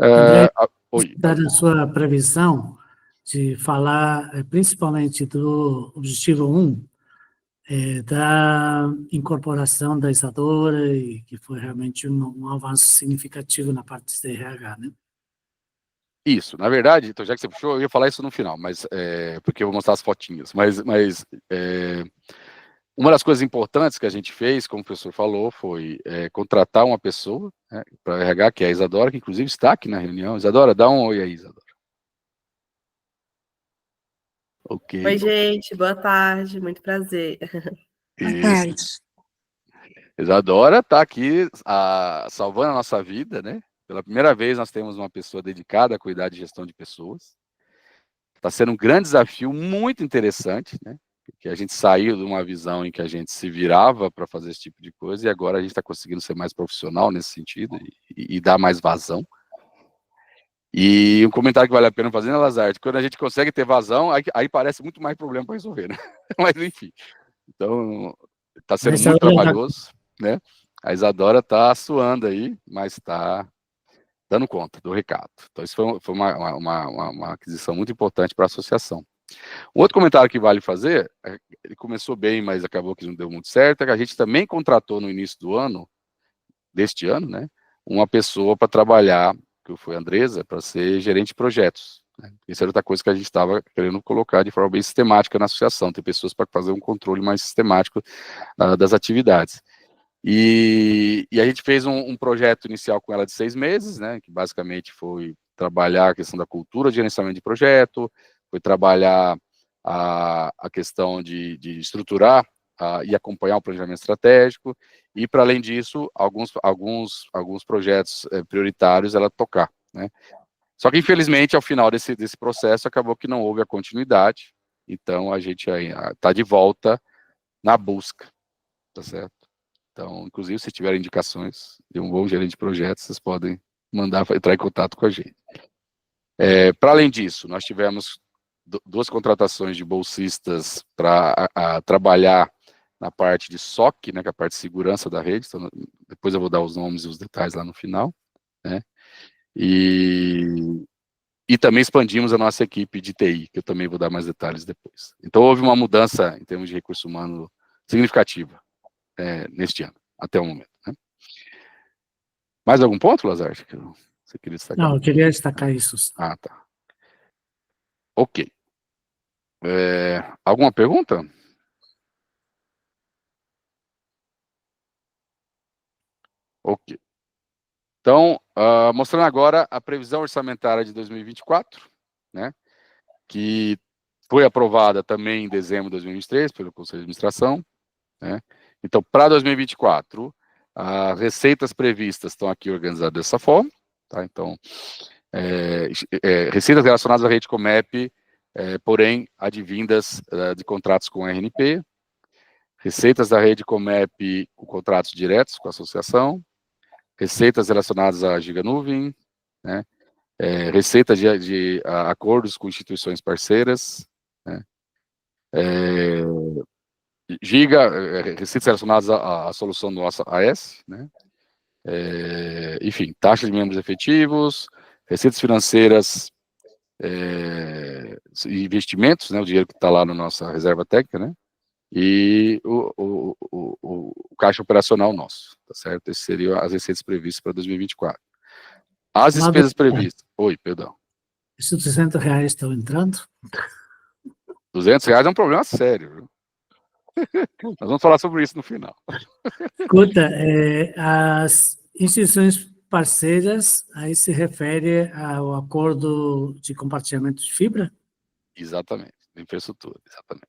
André, Oi. dar a sua previsão de falar principalmente do objetivo 1, da incorporação da Isadora, e que foi realmente um avanço significativo na parte de RH, né? Isso, na verdade, então, já que você puxou, eu ia falar isso no final, mas porque eu vou mostrar as fotinhas, mas uma das coisas importantes que a gente fez, como o professor falou, foi contratar uma pessoa, né, para RH, que é a Isadora, que inclusive está aqui na reunião. Isadora, dá um oi aí, Isadora. Ok. Oi, gente, boa tarde, muito prazer. Boa tarde. Isadora está aqui salvando a nossa vida, né? Pela primeira vez nós temos uma pessoa dedicada a cuidar de gestão de pessoas. Está sendo um grande desafio, muito interessante, né? Porque a gente saiu de uma visão em que a gente se virava para fazer esse tipo de coisa, e agora a gente está conseguindo ser mais profissional nesse sentido e dar mais vazão. E um comentário que vale a pena fazer, né, Lazarte? Quando a gente consegue ter vazão, aí parece muito mais problema para resolver, né? Mas, enfim. Então, está sendo muito trabalhoso, né? A Isadora está suando aí, mas está dando conta do recado. Então, isso foi uma aquisição muito importante para a associação. Um outro comentário que vale fazer, ele começou bem, mas acabou que não deu muito certo, é que a gente também contratou no início do ano, deste ano, né, uma pessoa para trabalhar, que foi a Andresa, para ser gerente de projetos. Né? Isso era outra coisa que a gente estava querendo colocar de forma bem sistemática na associação, ter pessoas para fazer um controle mais sistemático das atividades. E a gente fez um projeto inicial com ela de 6 meses, né, que basicamente foi trabalhar a questão da cultura de gerenciamento de projeto, foi trabalhar a questão de estruturar e acompanhar o planejamento estratégico, e, para além disso, alguns projetos prioritários ela tocar, né. Só que, infelizmente, ao final desse processo, acabou que não houve a continuidade, então a gente está de volta na busca, tá certo? Então, inclusive, se tiverem indicações de um bom gerente de projetos, vocês podem entrar em contato com a gente. Para além disso, nós tivemos 2 contratações de bolsistas para trabalhar na parte de SOC, né, que é a parte de segurança da rede. Então, depois eu vou dar os nomes e os detalhes lá no final, né? E também expandimos a nossa equipe de TI, que eu também vou dar mais detalhes depois. Então, houve uma mudança em termos de recurso humano significativa neste ano, até o momento, né? Mais algum ponto, Lazarte, que você queria destacar? Não, eu queria destacar isso. Ah, tá. Ok. Alguma pergunta? Ok. Então, mostrando agora a previsão orçamentária de 2024, né, que foi aprovada também em dezembro de 2023 pelo Conselho de Administração, né. Então, para 2024, as receitas previstas estão aqui organizadas dessa forma, tá? Então, receitas relacionadas à rede Comep, porém, advindas de contratos com a RNP, receitas da rede Comep com contratos diretos com a associação, receitas relacionadas à Giganuvem, né, receita de acordos com instituições parceiras, né, receitas relacionadas à solução do nosso AS, né, enfim, taxa de membros efetivos, receitas financeiras, investimentos, né, o dinheiro que está lá na nossa reserva técnica, né, e o caixa operacional nosso, tá certo? Essas seriam as receitas previstas para 2024. As despesas previstas... Oi, perdão. Esses R$200 estão entrando? R$200 é um problema sério, viu? Nós vamos falar sobre isso no final. Escuta, as instituições parceiras, aí se refere ao acordo de compartilhamento de fibra? Exatamente, de infraestrutura, exatamente.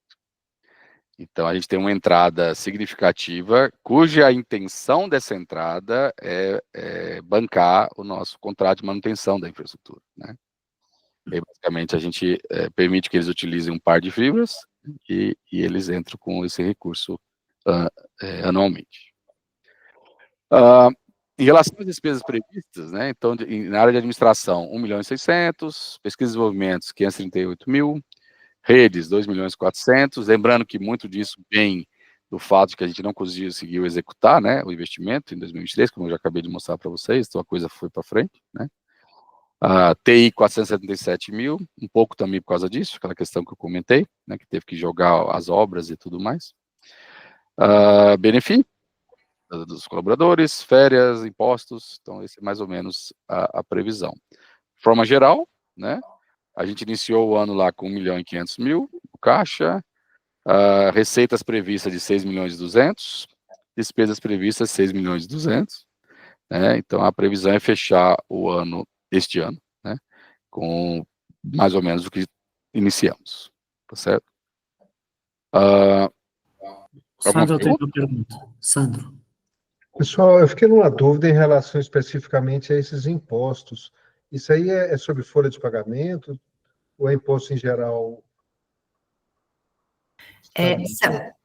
Então, a gente tem uma entrada significativa, cuja intenção dessa entrada é bancar o nosso contrato de manutenção da infraestrutura, né? E, basicamente, a gente permite que eles utilizem um par de fibras e eles entram com esse recurso anualmente. Em relação às despesas previstas, né, então, na área de administração, 1.600.000, pesquisa e desenvolvimento, 538.000, redes, 2.400.000, lembrando que muito disso vem do fato de que a gente não conseguiu executar, né, o investimento em 2023, como eu já acabei de mostrar para vocês, então a coisa foi para frente, né. TI, 477.000, um pouco também por causa disso, aquela questão que eu comentei, né, que teve que jogar as obras e tudo mais. Benefício dos colaboradores, férias, impostos, então esse é mais ou menos a previsão. De forma geral, né, a gente iniciou o ano lá com 1.500.000 no caixa, receitas previstas de 6.200.000, despesas previstas 6.200.000, né, então a previsão é fechar o ano, este ano, né, com mais ou menos o que iniciamos, tá certo? Sandro, eu tenho uma pergunta. Sandro. Pessoal, eu fiquei numa dúvida em relação especificamente a esses impostos. Isso aí é sobre folha de pagamento ou é imposto em geral?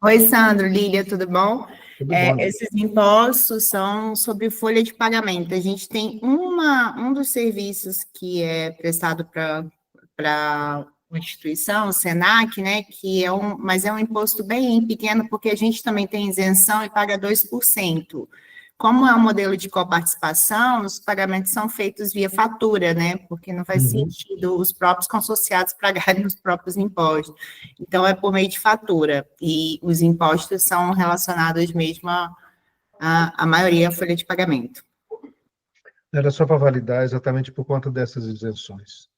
Oi, Sandro, Lília, tudo bom? Tudo bom, né? Esses impostos são sobre folha de pagamento. A gente tem um dos serviços que é prestado para uma instituição, o SENAC, né, mas é um imposto bem pequeno, porque a gente também tem isenção e paga 2%. Como é um modelo de coparticipação, os pagamentos são feitos via fatura, né? Porque não faz sentido os próprios consorciados pagarem os próprios impostos. Então, é por meio de fatura. E os impostos são relacionados mesmo a maioria à folha de pagamento. Era só para validar exatamente por conta dessas isenções.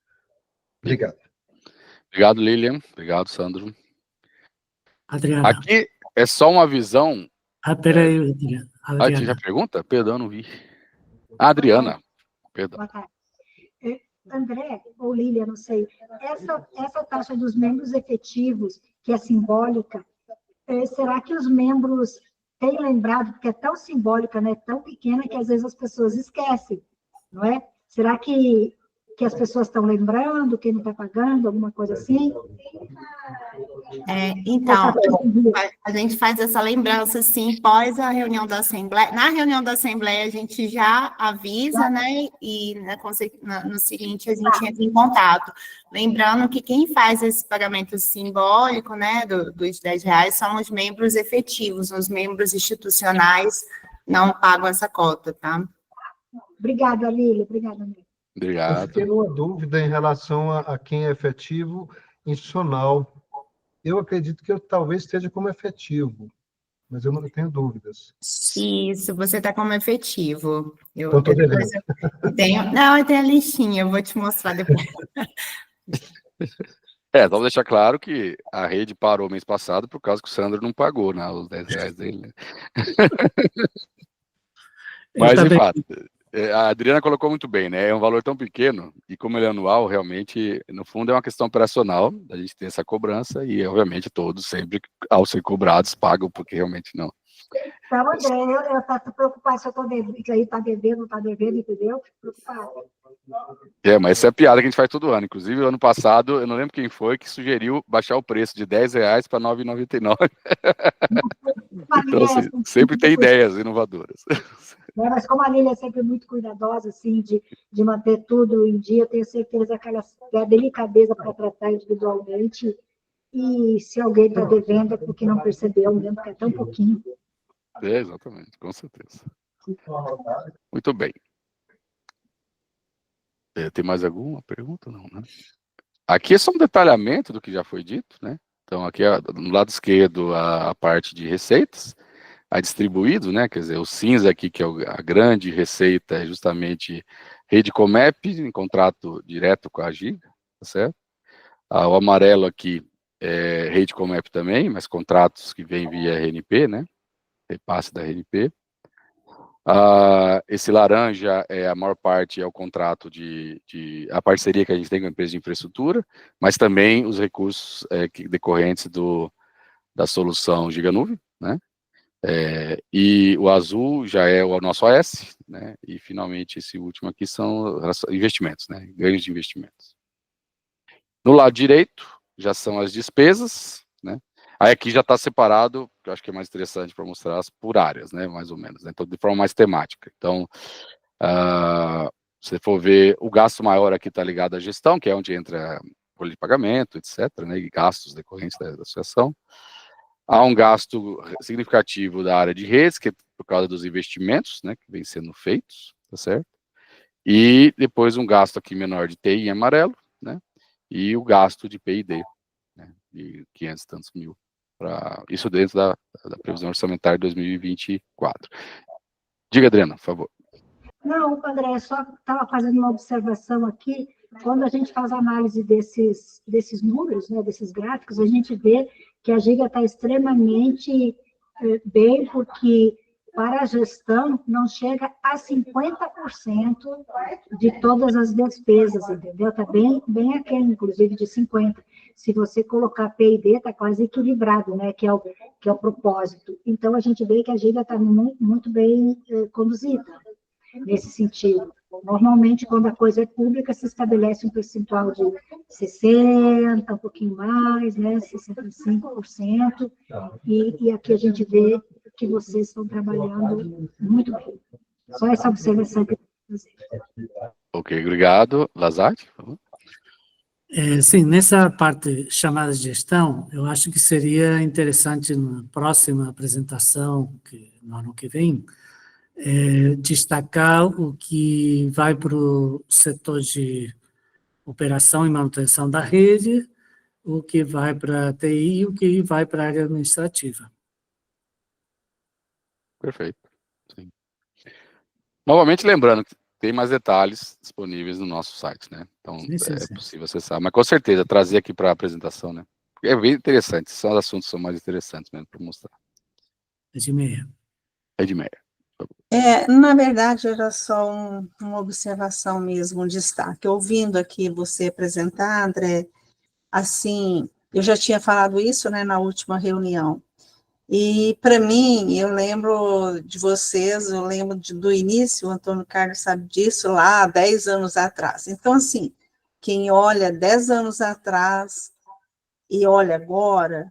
Obrigado. Obrigado, Lilian. Obrigado, Sandro. Adriana. Aqui é só uma visão. Peraí, Adriana. Você já pergunta? Perdão, não vi. Adriana. Perdão. Boa tarde. André, ou Lília, não sei, essa taxa dos membros efetivos, que é simbólica, será que os membros têm lembrado, porque é tão simbólica, né, tão pequena, que às vezes as pessoas esquecem, não é? Será que as pessoas estão lembrando, quem não está pagando, alguma coisa assim? Então, a gente faz essa lembrança, sim, pós a reunião da Assembleia. Na reunião da Assembleia, a gente já avisa, né, e no seguinte, a gente entra em contato. Lembrando que quem faz esse pagamento simbólico, né, dos R$10, são os membros efetivos, os membros institucionais não pagam essa cota, tá? Obrigada, Lília. Obrigada, André. Eu Obrigado. fiquei numa dúvida em relação a quem é efetivo institucional. Eu acredito que eu talvez esteja como efetivo, mas eu não tenho dúvidas. Isso, você está como efetivo. Então, estou devendo. Eu tenho a listinha, eu vou te mostrar depois. Vamos deixar claro que a rede parou mês passado por causa que o Sandro não pagou, né, os R$10 dele. Né? Mas, de fato, a Adriana colocou muito bem, né? É um valor tão pequeno, e como ele é anual, realmente, no fundo, é uma questão operacional, a gente tem essa cobrança, e, obviamente, todos sempre, ao ser cobrados, pagam, porque realmente não. Então, André, eu estou preocupada se eu estou devendo, que aí está devendo, não está devendo, entendeu? Preocupada. Mas essa é a piada que a gente faz todo ano. Inclusive, ano passado, eu não lembro quem foi que sugeriu baixar o preço de R$10 para R$ 9,99. Então, assim, sempre tem ideias inovadoras. Mas como a Lília é sempre muito cuidadosa, assim, de manter tudo em dia, eu tenho certeza que ela tem a delicadeza para tratar individualmente, e se alguém está devendo é porque não percebeu, mesmo que é tão pouquinho. Exatamente, com certeza. Muito bem. Tem mais alguma pergunta? Não, né? Aqui é só um detalhamento do que já foi dito, né? Então, aqui no lado esquerdo, a parte de receitas, a distribuído, né? Quer dizer, o cinza aqui, que é a grande receita, é justamente Rede Comep, em contrato direto com a Giga, tá certo? O amarelo aqui é Rede Comep também, mas contratos que vêm via RNP, né? Repasse da RNP. Esse laranja a maior parte é o contrato a parceria que a gente tem com a empresa de infraestrutura, mas também os recursos decorrentes da solução Giga Nuvem, né? E o azul já é o nosso OS, né? E finalmente esse último aqui são investimentos, né? Ganhos de investimentos. No lado direito já são as despesas, né? Aí aqui já está separado, que eu acho que é mais interessante para mostrar por áreas, né, mais ou menos, né? Então, de forma mais temática. Então, se for ver, o gasto maior aqui está ligado à gestão, que é onde entra folha de pagamento, etc., né, e gastos decorrentes da associação. Há um gasto significativo da área de redes, que é por causa dos investimentos, né, que vem sendo feitos, tá certo? E depois um gasto aqui menor de TI em amarelo, né, e o gasto de P&D, né, de 500 e tantos mil. Isso dentro da previsão orçamentária de 2024. Diga, Adriana, por favor. Não, André, só estava fazendo uma observação aqui. Quando a gente faz a análise desses números, né, desses gráficos, a gente vê que a Giga está extremamente bem, porque para a gestão não chega a 50% de todas as despesas, entendeu? Está bem aquém, inclusive, de 50%. Se você colocar P&D, está quase equilibrado, né? Que é o propósito. Então, a gente vê que a Giga está muito bem conduzida nesse sentido. Normalmente, quando a coisa é pública, se estabelece um percentual de 60%, um pouquinho mais, né? 65%, e aqui a gente vê que vocês estão trabalhando muito bem. Só essa observação que eu quero fazer. Ok, obrigado. Lazarte, por favor. Sim, nessa parte chamada gestão, eu acho que seria interessante na próxima apresentação, no ano que vem, destacar o que vai para o setor de operação e manutenção da rede, o que vai para a TI e o que vai para a área administrativa. Perfeito. Sim. Novamente, lembrando que tem mais detalhes disponíveis no nosso site, né? Então, Sim. possível acessar. Mas, com certeza, trazer aqui para a apresentação, né? É bem interessante. São os assuntos que são mais interessantes mesmo para mostrar. Edmeia. Na verdade, era só uma observação mesmo, um destaque. Ouvindo aqui você apresentar, André, assim, eu já tinha falado isso, né, na última reunião. E, para mim, eu lembro de vocês, eu lembro do início, o Antônio Carlos sabe disso, lá 10 anos atrás. Então, assim, quem olha 10 anos atrás e olha agora,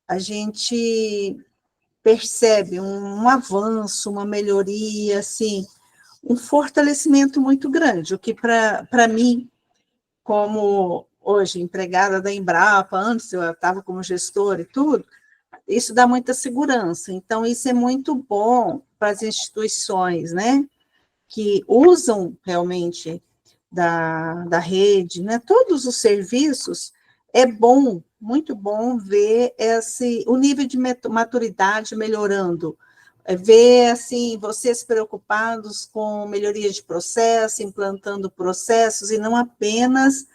a gente percebe um avanço, uma melhoria, assim, um fortalecimento muito grande, o que para mim, como hoje empregada da Embrapa, antes eu estava como gestora e tudo, isso dá muita segurança. Então, isso é muito bom para as instituições, né, que usam realmente da rede, né, todos os serviços. É bom, muito bom ver o nível de maturidade melhorando, ver, assim, vocês preocupados com melhoria de processo, implantando processos, e não apenas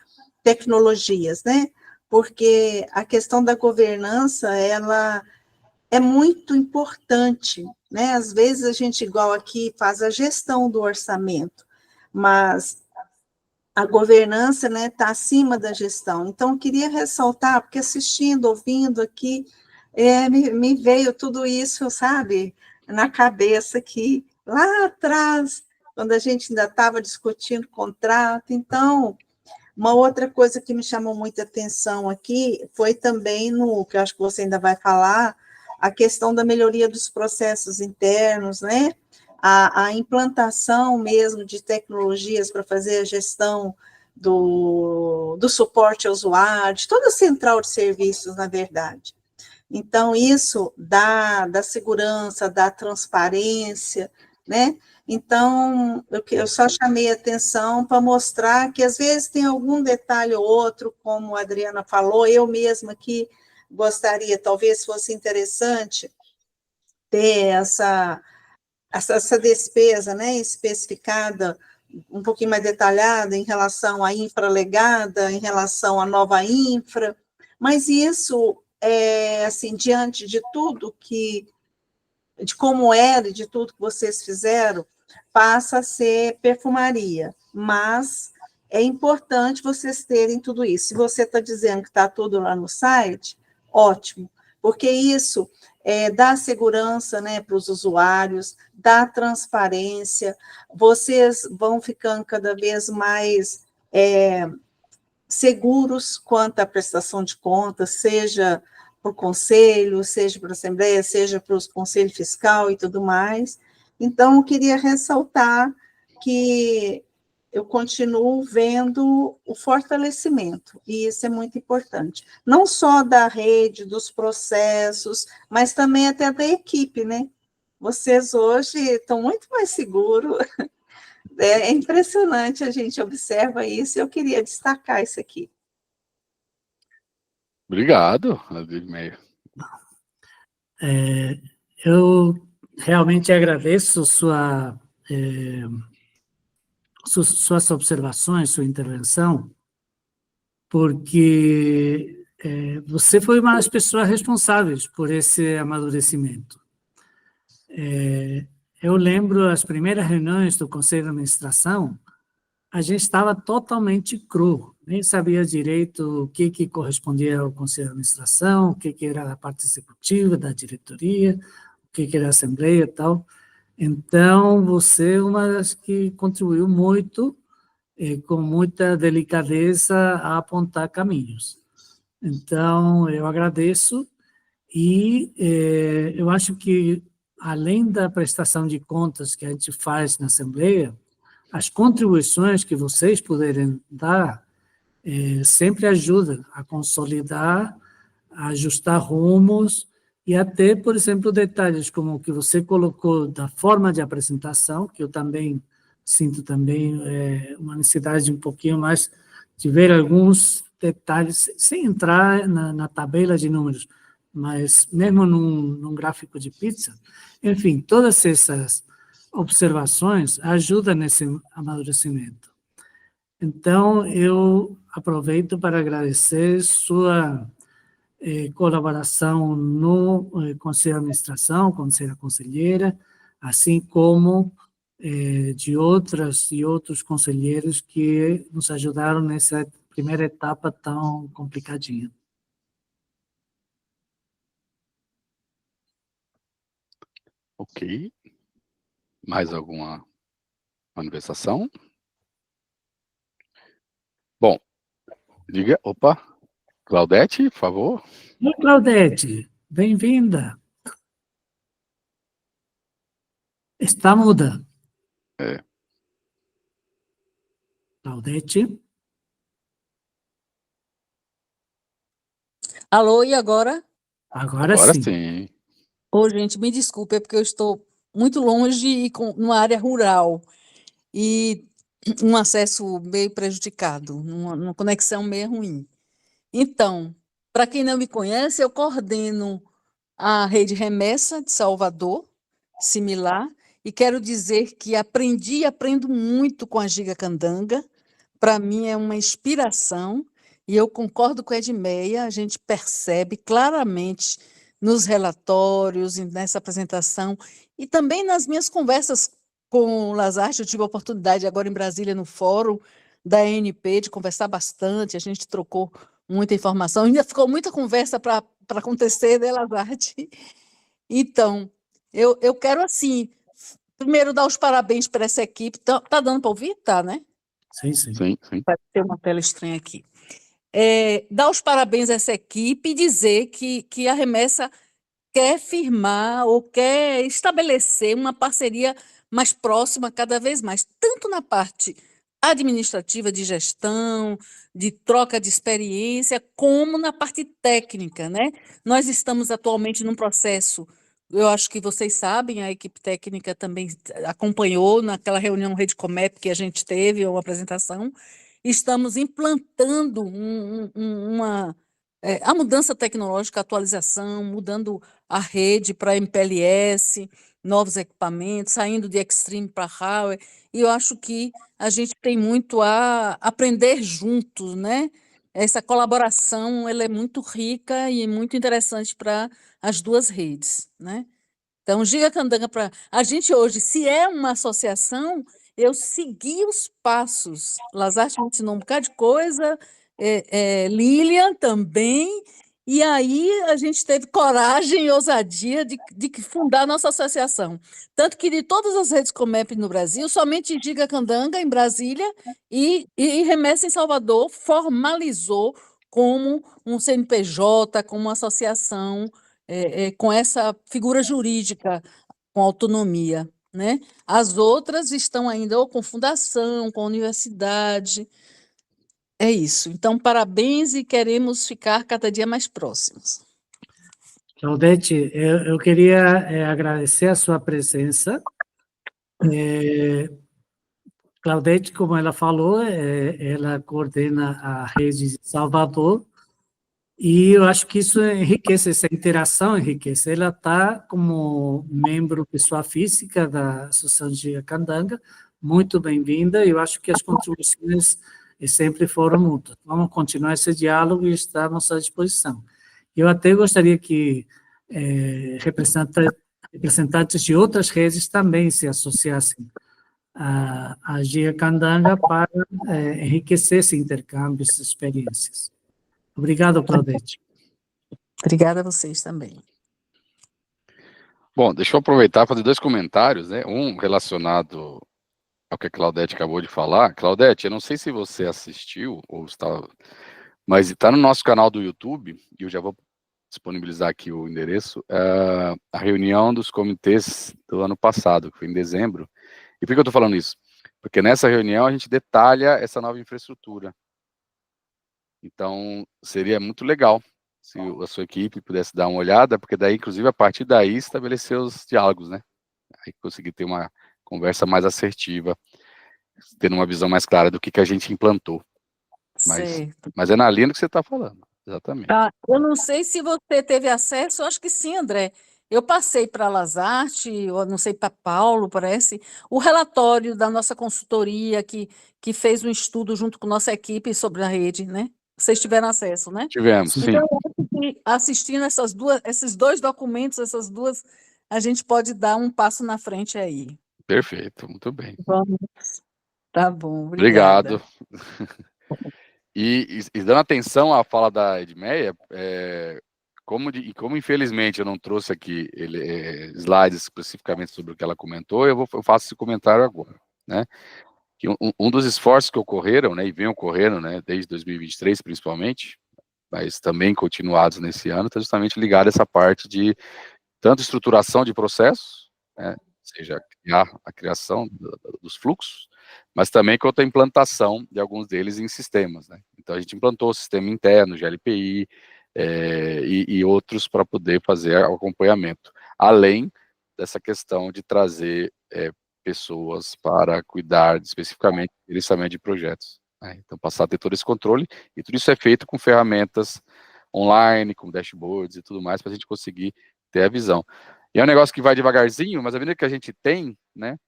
tecnologias, né? Porque a questão da governança, ela é muito importante, né? Às vezes a gente, igual aqui, faz a gestão do orçamento, mas a governança, né, está acima da gestão. Então, eu queria ressaltar, porque assistindo, ouvindo aqui, me veio tudo isso, sabe, na cabeça aqui, lá atrás, quando a gente ainda estava discutindo contrato. Então, uma outra coisa que me chamou muita atenção aqui foi também que eu acho que você ainda vai falar, a questão da melhoria dos processos internos, né? A implantação mesmo de tecnologias para fazer a gestão do suporte ao usuário, de toda a central de serviços, na verdade. Então, isso dá segurança, dá transparência, né? Então, eu só chamei a atenção para mostrar que, às vezes, tem algum detalhe ou outro, como a Adriana falou, eu mesma aqui gostaria, talvez fosse interessante, ter essa despesa, né, especificada, um pouquinho mais detalhada em relação à infra legada, em relação à nova infra, mas isso, assim, diante de tudo de como era, de tudo que vocês fizeram, passa a ser perfumaria, mas é importante vocês terem tudo isso. Se você está dizendo que está tudo lá no site, ótimo, porque isso dá segurança, né, para os usuários, dá transparência, vocês vão ficando cada vez mais seguros quanto à prestação de contas, seja para o conselho, seja para a Assembleia, seja para o Conselho Fiscal e tudo mais. Então, eu queria ressaltar que eu continuo vendo o fortalecimento, e isso é muito importante. Não só da rede, dos processos, mas também até da equipe, né? Vocês hoje estão muito mais seguros. É impressionante, a gente observa isso, e eu queria destacar isso aqui. Obrigado, Adilmeia. Eu realmente agradeço suas observações, sua intervenção, porque você foi uma das pessoas responsáveis por esse amadurecimento. Eu lembro as primeiras reuniões do Conselho de Administração, a gente estava totalmente cru, nem sabia direito o que correspondia ao Conselho de Administração, o que era a parte executiva da diretoria, o que era a Assembleia e tal. Então, você é uma das que contribuiu muito, com muita delicadeza, a apontar caminhos. Então, eu agradeço, e eu acho que além da prestação de contas que a gente faz na Assembleia, as contribuições que vocês puderem dar sempre ajudam a consolidar, a ajustar rumos e até, por exemplo, detalhes como o que você colocou da forma de apresentação, que eu também sinto também uma necessidade de um pouquinho mais de ver alguns detalhes, sem entrar na tabela de números, mas mesmo num gráfico de pizza. Enfim, todas essas observações ajudam nesse amadurecimento. Então, eu aproveito para agradecer sua colaboração no Conselho de Administração, Conselho Conselheira, assim como de outras e outros conselheiros que nos ajudaram nessa primeira etapa tão complicadinha. Ok. Mais alguma manifestação? Bom, diga, opa, Claudete, por favor. Oi, Claudete, bem-vinda. Está muda. Claudete. Alô, e agora? Agora sim. Sim. Ô, gente, me desculpe, é porque eu estou muito longe e numa área rural e um acesso meio prejudicado, uma conexão meio ruim. Então, para quem não me conhece, eu coordeno a Rede Remessa de Salvador, similar, e quero dizer que aprendi e aprendo muito com a Giga Candanga. Para mim é uma inspiração e eu concordo com a Edmeia, a gente percebe claramente nos relatórios, nessa apresentação e também nas minhas conversas com o Lazarte. Eu tive a oportunidade agora em Brasília, no fórum da ANP, de conversar bastante, a gente trocou muita informação, ainda ficou muita conversa para acontecer, né, Lazarte? Então, eu quero, assim, primeiro dar os parabéns para essa equipe. Tá dando para ouvir? Tá, né? Sim, sim. Sim, sim. Vai ter uma tela estranha aqui. Dar os parabéns a essa equipe e dizer que a Remessa quer firmar ou quer estabelecer uma parceria mais próxima cada vez mais, tanto na parte administrativa de gestão, de troca de experiência, como na parte técnica, né? Nós estamos atualmente num processo, eu acho que vocês sabem, a equipe técnica também acompanhou naquela reunião Rede Comep que a gente teve, uma apresentação. Estamos implantando a mudança tecnológica, a atualização, mudando a rede para MPLS, novos equipamentos, saindo de Extreme para Huawei, e eu acho que a gente tem muito a aprender juntos, né? Essa colaboração, ela é muito rica e muito interessante para as duas redes, né? Então, Giga Candanga, para a gente hoje, se é uma associação, eu segui os passos. Lazarte me ensinou um bocado de coisa, Lilian também, e aí a gente teve coragem e ousadia de fundar a nossa associação. Tanto que de todas as redes Comep no Brasil, somente Giga Candanga, em Brasília, e Remessa em Salvador formalizou como um CNPJ, como uma associação, com essa figura jurídica, com autonomia, né? As outras estão ainda ou com fundação, com universidade. É isso. Então, parabéns e queremos ficar cada dia mais próximos. Claudete, eu queria agradecer a sua presença. Claudete, como ela falou, ela coordena a rede de Salvador, e eu acho que isso enriquece, essa interação enriquece. Ela está como membro, pessoa física da Associação de Candanga, muito bem-vinda, e eu acho que as contribuições sempre foram mútuas. Vamos continuar esse diálogo e estamos à disposição. Eu até gostaria que representantes de outras redes também se associassem a Giga Candanga para enriquecer esse intercâmbio, essas experiências. Obrigado, Claudete. Obrigada a vocês também. Bom, deixa eu aproveitar e fazer 2 comentários, né? Um relacionado ao que a Claudete acabou de falar. Claudete, eu não sei se você assistiu ou está, mas está no nosso canal do YouTube, e eu já vou disponibilizar aqui o endereço, a reunião dos comitês do ano passado, que foi em dezembro. E por que eu estou falando isso? Porque nessa reunião a gente detalha essa nova infraestrutura. Então, seria muito legal se a sua equipe pudesse dar uma olhada, porque daí, inclusive, a partir daí, estabelecer os diálogos, né? Aí conseguir ter uma conversa mais assertiva, tendo uma visão mais clara do que a gente implantou. Certo. Mas é na linha do que você está falando, exatamente. Tá. Eu não sei se você teve acesso, eu acho que sim, André. Eu passei para Lazarte, eu não sei, para Paulo, parece, o relatório da nossa consultoria que fez um estudo junto com nossa equipe sobre a rede, né? Vocês tiveram acesso, né? Tivemos, sim. Então, eu acho que assistindo esses dois documentos, essas duas, a gente pode dar um passo na frente aí. Perfeito, muito bem. Vamos. Tá bom, obrigada. Obrigado. E dando atenção à fala da Edmeia, como infelizmente eu não trouxe aqui slides especificamente sobre o que ela comentou, eu faço esse comentário agora, né? Que um dos esforços que ocorreram, né, e vem ocorrendo, né, desde 2023 principalmente, mas também continuados nesse ano, está justamente ligado a essa parte de tanto estruturação de processos, né, seja a criação dos fluxos, mas também quanto a implantação de alguns deles em sistemas, né? Então a gente implantou o sistema interno, GLPI, e outros para poder fazer o acompanhamento, além dessa questão de trazer pessoas para cuidar especificamente do gerenciamento de projetos, né? Então passar a ter todo esse controle, e tudo isso é feito com ferramentas online, com dashboards e tudo mais, para a gente conseguir ter a visão. E é um negócio que vai devagarzinho, mas à medida que a gente tem, né?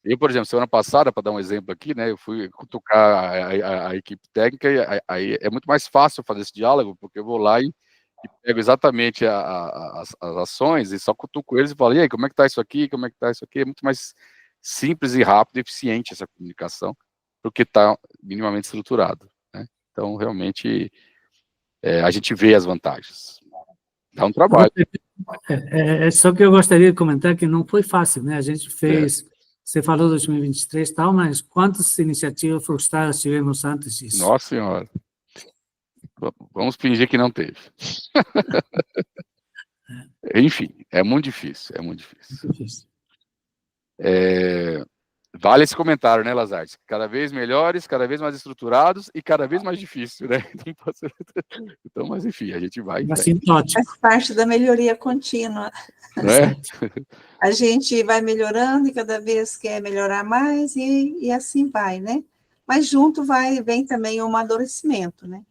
Eu, por exemplo, semana passada, para dar um exemplo aqui, né, eu fui cutucar a equipe técnica, e aí é muito mais fácil fazer esse diálogo, porque eu vou lá e pego exatamente as ações e só cutuco eles e falo, e aí, como é que está isso aqui, como é que está isso aqui? É muito mais simples e rápido e eficiente essa comunicação, porque está minimamente estruturado, né? Então, realmente, a gente vê as vantagens. Dá um trabalho. Só que eu gostaria de comentar que não foi fácil, né? A gente fez, você falou 2023 e tal, mas quantas iniciativas frustradas tivemos antes disso? Nossa Senhora. Vamos fingir que não teve. Enfim, é muito difícil, é muito difícil. Vale esse comentário, né, Lazarte? Cada vez melhores, cada vez mais estruturados e cada vez mais difícil, né? Então, mas enfim, a gente vai. Faz parte da melhoria contínua. Né? A gente vai melhorando e cada vez quer melhorar mais e assim vai, né? Mas junto vem também o amadurecimento, né?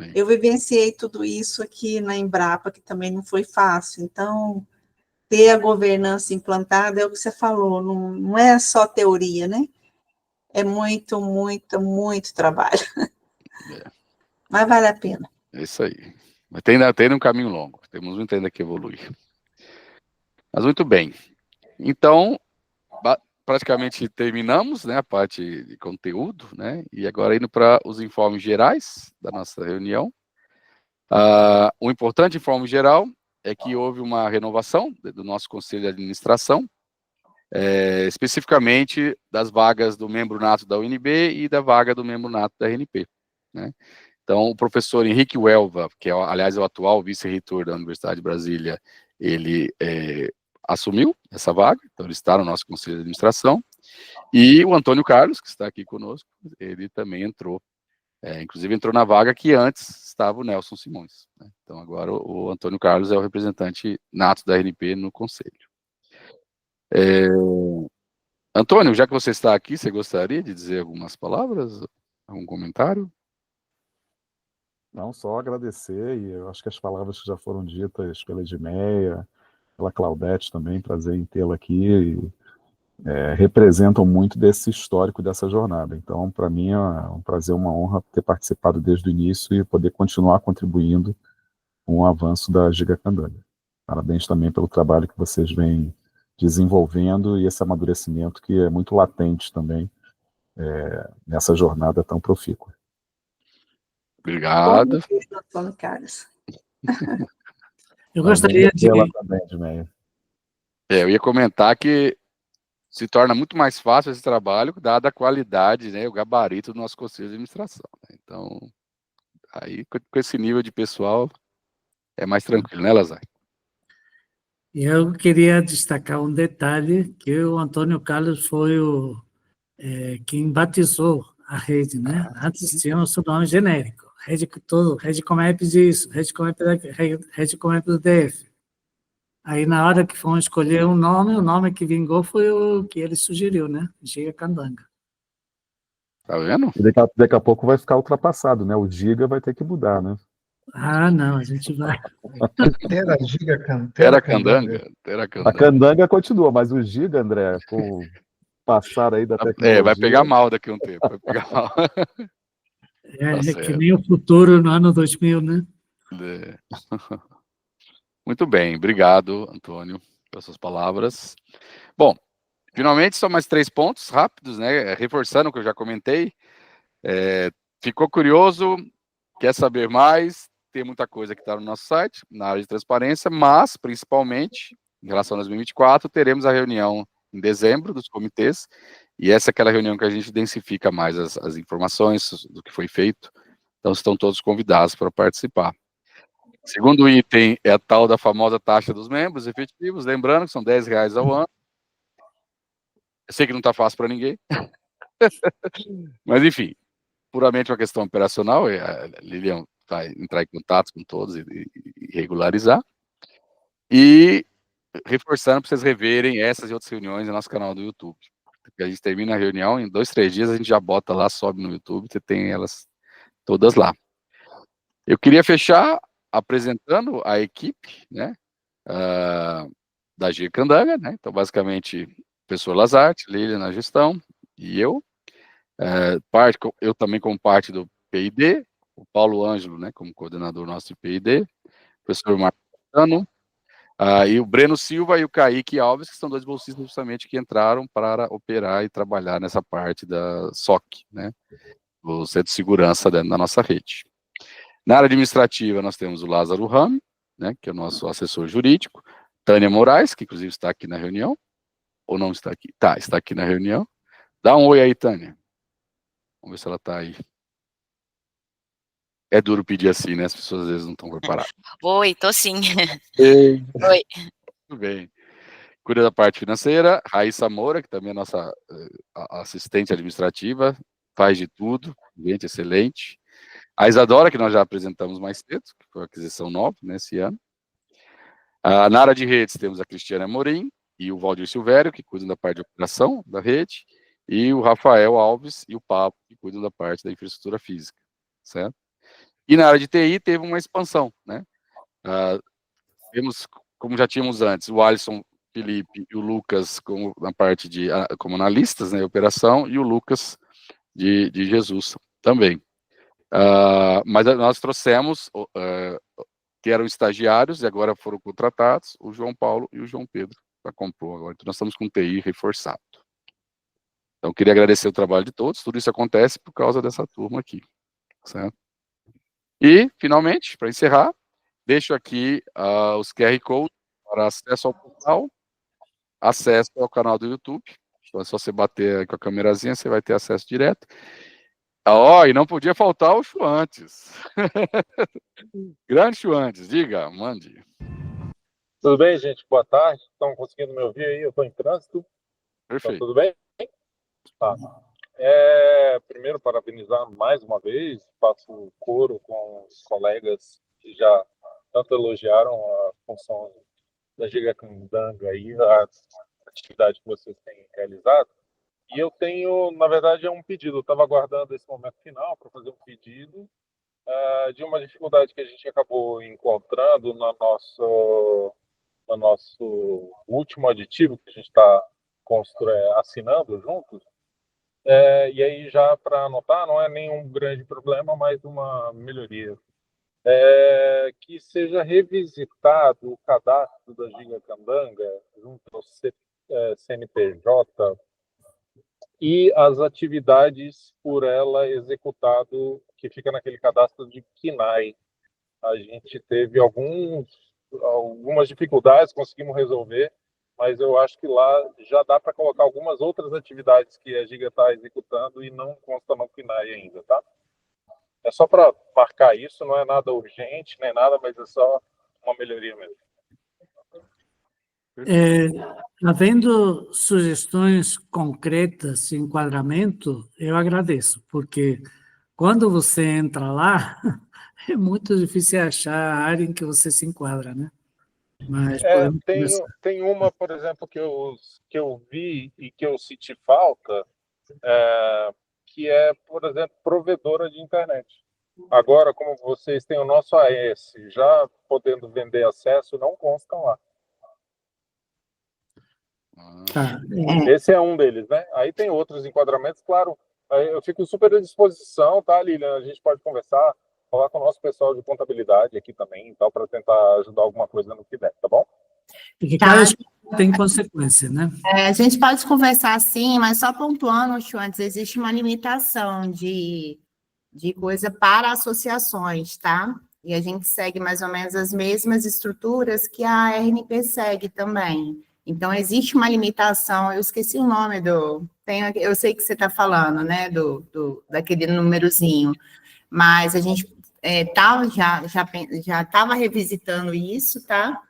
Sim. Eu vivenciei tudo isso aqui na Embrapa, que também não foi fácil. Então, ter a governança implantada é o que você falou, não é só teoria, né? É muito, muito, muito trabalho. Mas vale a pena. É isso aí. Mas tem um caminho longo, temos muito ainda que evoluir. Mas muito bem. Então, praticamente terminamos, né, a parte de conteúdo, né? E agora indo para os informes gerais da nossa reunião. O importante informe geral é que houve uma renovação do nosso Conselho de Administração, especificamente das vagas do membro nato da UNB e da vaga do membro nato da RNP, né? Então, o professor Henrique Welva, que aliás é o atual vice-reitor da Universidade de Brasília, ele assumiu essa vaga, então ele está no nosso Conselho de Administração, e o Antônio Carlos, que está aqui conosco, ele também entrou, inclusive entrou na vaga que antes estava o Nelson Simões, né? Então agora o Antônio Carlos é o representante nato da RNP no Conselho. Antônio, já que você está aqui, você gostaria de dizer algumas palavras, algum comentário? Não, só agradecer, e eu acho que as palavras que já foram ditas pela Edmeia, pela Claudete também, prazer em tê-la aqui, representam muito desse histórico dessa jornada. Então, para mim é um prazer, uma honra ter participado desde o início e poder continuar contribuindo com o avanço da Giga Candanha. Parabéns também pelo trabalho que vocês vêm desenvolvendo e esse amadurecimento que é muito latente também nessa jornada tão profícua. Obrigado. Antônio Carlos. Eu gostaria de... Eu ia comentar que se torna muito mais fácil esse trabalho, dada a qualidade, né, o gabarito do nosso Conselho de Administração, né? Então, aí com esse nível de pessoal, é mais tranquilo, né, Lazar? E eu queria destacar um detalhe, que o Antônio Carlos foi quem batizou a rede, né? Antes tinha o seu nome genérico, Rede Comep disso, Rede Comep do DF. Aí, na hora que foram escolher um nome, o nome que vingou foi o que ele sugeriu, né? Giga Candanga. Tá vendo? E daqui a pouco vai ficar ultrapassado, né? O Giga vai ter que mudar, né? Ah, não, a gente vai. Terra Giga Terra Candanga. Candanga. Terra A Candanga. Candanga continua, mas o Giga, André, com o passar aí da tecnologia... Vai pegar mal daqui a um tempo. Vai pegar mal. É que certo. nem o futuro no ano 2000, né? É. Muito bem, obrigado, Antônio, pelas suas palavras. Bom, finalmente só mais 3 pontos rápidos, né? Reforçando o que eu já comentei. Ficou curioso, quer saber mais? Tem muita coisa que está no nosso site, na área de transparência, mas, principalmente, em relação a 2024, teremos a reunião em dezembro dos comitês, e essa é aquela reunião que a gente densifica mais as informações do que foi feito, então estão todos convidados para participar. Segundo item é a tal da famosa taxa dos membros efetivos, lembrando que são R$10 ao ano. Eu sei que não está fácil para ninguém, mas enfim, puramente uma questão operacional, a Lilian vai entrar em contato com todos e regularizar. E reforçando para vocês reverem essas e outras reuniões no nosso canal do YouTube. Porque a gente termina a reunião, em 2, 3 dias a gente já bota lá, sobe no YouTube, você tem elas todas lá. Eu queria fechar apresentando a equipe, né, da Giga Candanga, né, então basicamente o professor Lazarte, Lilian na gestão, e eu, eu também como parte do PID, o Paulo Ângelo, né, como coordenador nosso de PID, o professor Marcos Caetano, e o Breno Silva e o Kaique Alves, que são 2 bolsistas justamente que entraram para operar e trabalhar nessa parte da SOC, né, o Centro de Segurança da nossa rede. Na área administrativa, nós temos o Lázaro Rami, né, que é o nosso assessor jurídico, Tânia Moraes, que inclusive está aqui na reunião, ou não está aqui? Tá, está aqui na reunião. Dá um oi aí, Tânia. Vamos ver se ela está aí. É duro pedir assim, né? As pessoas às vezes não estão preparadas. Oi, tô sim. Ei, Oi. tudo bem. Cuida da parte financeira, Raíssa Moura, que também é nossa assistente administrativa, faz de tudo, gente excelente. A Isadora, que nós já apresentamos mais cedo, que foi uma aquisição nova nesse ano. Na área de redes, temos a Cristiana Amorim e o Valdir Silvério, que cuidam da parte de operação da rede, e o Rafael Alves e o Pablo, que cuidam da parte da infraestrutura física, certo? E na área de TI, teve uma expansão, né? Temos, como já tínhamos antes, o Alisson Felipe e o Lucas na parte como analistas, né, operação, e o Lucas de Jesus também. Mas nós trouxemos, que eram estagiários e agora foram contratados, o João Paulo e o João Pedro, para compor agora. Então, nós estamos com TI reforçado. Então, queria agradecer o trabalho de todos, tudo isso acontece por causa dessa turma aqui, certo? E, finalmente, para encerrar, deixo aqui os QR Codes para acesso ao portal, acesso ao canal do YouTube. Então, é só você bater aí com a câmerazinha, você vai ter acesso direto. E não podia faltar o Chuantes. Grande Chuantes, diga, mande. Tudo bem, gente? Boa tarde. Estão conseguindo me ouvir aí? Eu estou em trânsito. Perfeito. Então, tudo bem? Tá. Primeiro, parabenizar mais uma vez. Faço coro com os colegas que já tanto elogiaram a função da Giga Candanga aí, a atividade que vocês têm realizado. E eu tenho, na verdade, um pedido. Eu estava aguardando esse momento final para fazer um pedido de uma dificuldade que a gente acabou encontrando no nosso último aditivo que a gente está assinando juntos. E aí, já para anotar, não é nenhum grande problema, mas uma melhoria. Que seja revisitado o cadastro da Giga Candanga junto ao CNPJ e as atividades por ela executado, que fica naquele cadastro de KNAI. A gente teve algumas dificuldades, conseguimos resolver, mas eu acho que lá já dá para colocar algumas outras atividades que a Giga está executando e não consta no KNAI ainda, tá? É só para marcar isso, não é nada urgente, nem nada, mas é só uma melhoria mesmo. Havendo sugestões concretas de enquadramento, eu agradeço, porque quando você entra lá, é muito difícil achar a área em que você se enquadra, né? Mas podemos conversar. Tem uma, por exemplo, que eu vi e que eu senti falta, que é, por exemplo, provedora de internet. Agora, como vocês têm o nosso AS, já podendo vender acesso, não constam lá. Tá. Esse é um deles, né? Aí tem outros enquadramentos, claro. Aí eu fico super à disposição, tá, Lilian? A gente pode conversar, falar com o nosso pessoal de contabilidade aqui também, tal, para tentar ajudar alguma coisa no que der, tá bom? Porque cada escolha tem consequência, né? A gente pode conversar sim, mas só pontuando, Schwantz, existe uma limitação de coisa para associações, tá? E a gente segue mais ou menos as mesmas estruturas que a RNP segue também. Então, existe uma limitação, eu esqueci o nome eu sei que você está falando, né, daquele númerozinho, mas a gente já estava revisitando isso, tá?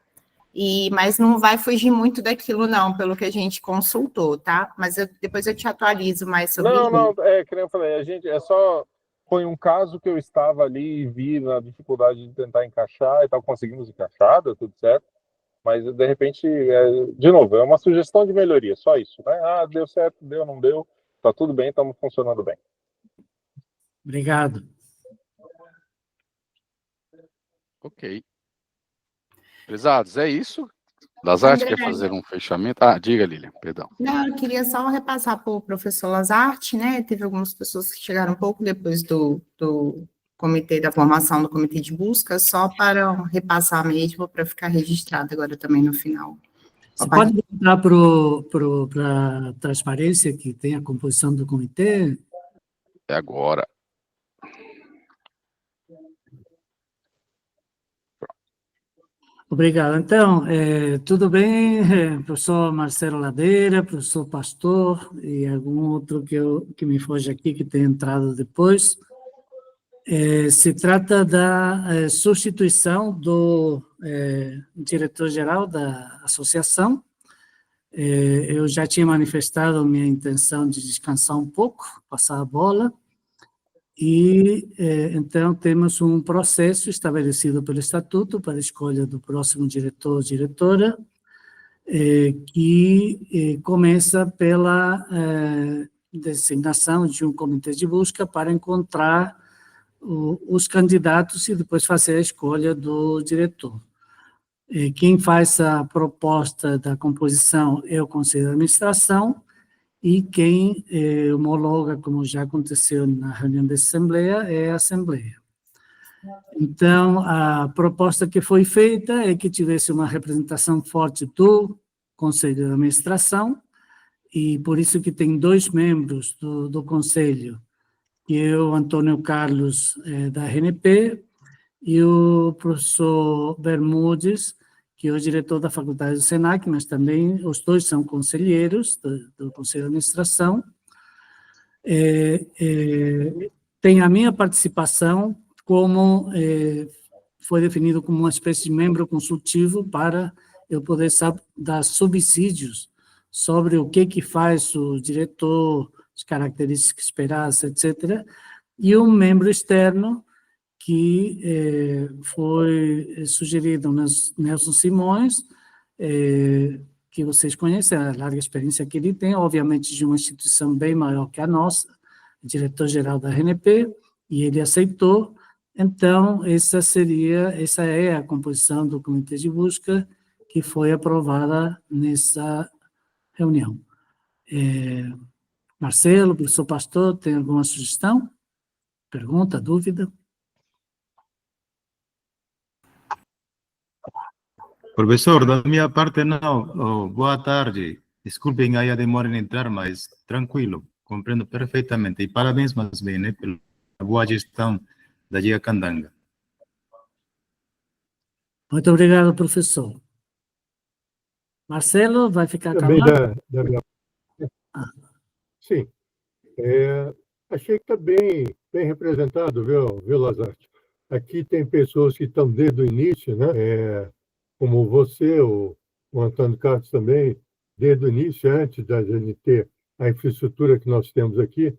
Mas não vai fugir muito daquilo, não, pelo que a gente consultou, tá? Mas depois eu te atualizo mais sobre isso. Não, que nem eu falei, foi um caso que eu estava ali e vi na dificuldade de tentar encaixar e tal, conseguimos encaixar, deu tudo certo. Mas, de repente, de novo, é uma sugestão de melhoria, só isso, né? Ah, deu certo, deu, não deu, tá tudo bem, estamos funcionando bem. Obrigado. Ok. Prezados, é isso? Lazarte quer fazer um fechamento? Diga, Lilian, perdão. Não, eu queria só repassar para o professor Lazarte, né? Teve algumas pessoas que chegaram um pouco depois do comitê da formação do comitê de busca, só para repassar mesmo, para ficar registrado agora também no final. Você pode botar para a transparência que tem a composição do comitê? É agora. Obrigado. Então, tudo bem, professor Marcelo Ladeira, professor Pastor e algum outro que me foge aqui, que tem entrado depois. Se trata da substituição do diretor-geral da associação. Eu já tinha manifestado minha intenção de descansar um pouco, passar a bola, e então temos um processo estabelecido pelo Estatuto para a escolha do próximo diretor ou diretora, que começa pela designação de um comitê de busca para encontrar os candidatos e depois fazer a escolha do diretor. Quem faz a proposta da composição é o Conselho de Administração, e quem homologa, como já aconteceu na reunião da Assembleia, é a Assembleia. Então, a proposta que foi feita é que tivesse uma representação forte do Conselho de Administração, e por isso que tem 2 membros do Conselho, que é o Antônio Carlos, da RNP, e o professor Bermudes, que é o diretor da faculdade do SENAC, mas também os 2 são conselheiros do Conselho de Administração. Tem a minha participação como foi definido como uma espécie de membro consultivo para eu poder dar subsídios sobre o que faz o diretor, as características esperadas, etc., e um membro externo que foi sugerido Nelson Simões, que vocês conhecem, a larga experiência que ele tem, obviamente de uma instituição bem maior que a nossa, diretor-geral da RNP, e ele aceitou. Então, essa é a composição do comitê de busca que foi aprovada nessa reunião. Marcelo, professor Pastor, tem alguma sugestão? Pergunta, dúvida? Professor, da minha parte não. Boa tarde. Desculpem aí a demora em entrar, mas tranquilo, compreendo perfeitamente. E parabéns mais bem, né, pela boa gestão da Giacandanga. Muito obrigado, professor. Marcelo, vai ficar Também calado? da minha... Sim. Achei que está bem representado, viu, Lazarte? aqui tem pessoas que estão desde o início, né? Como você, o Antônio Carlos também, desde o início, antes da gente ter a infraestrutura que nós temos aqui,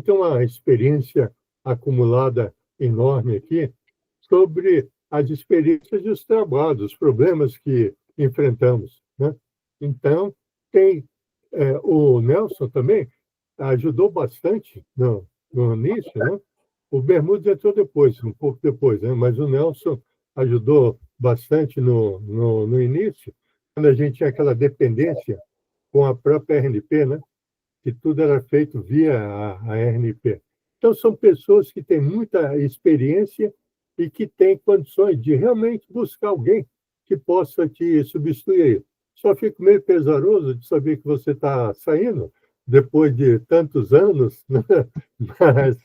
tem uma experiência acumulada enorme aqui sobre as experiências e os trabalhos, os problemas que enfrentamos, né? Então, tem o Nelson também ajudou bastante no início, né? O Bermudes entrou depois, um pouco depois, né? Mas o Nelson ajudou bastante no início, quando a gente tinha aquela dependência com a própria RNP, né? Que tudo era feito via a RNP. Então, são pessoas que têm muita experiência e que têm condições de realmente buscar alguém que possa te substituir. Só fico meio pesaroso de saber que você está saindo depois de tantos anos, né? Mas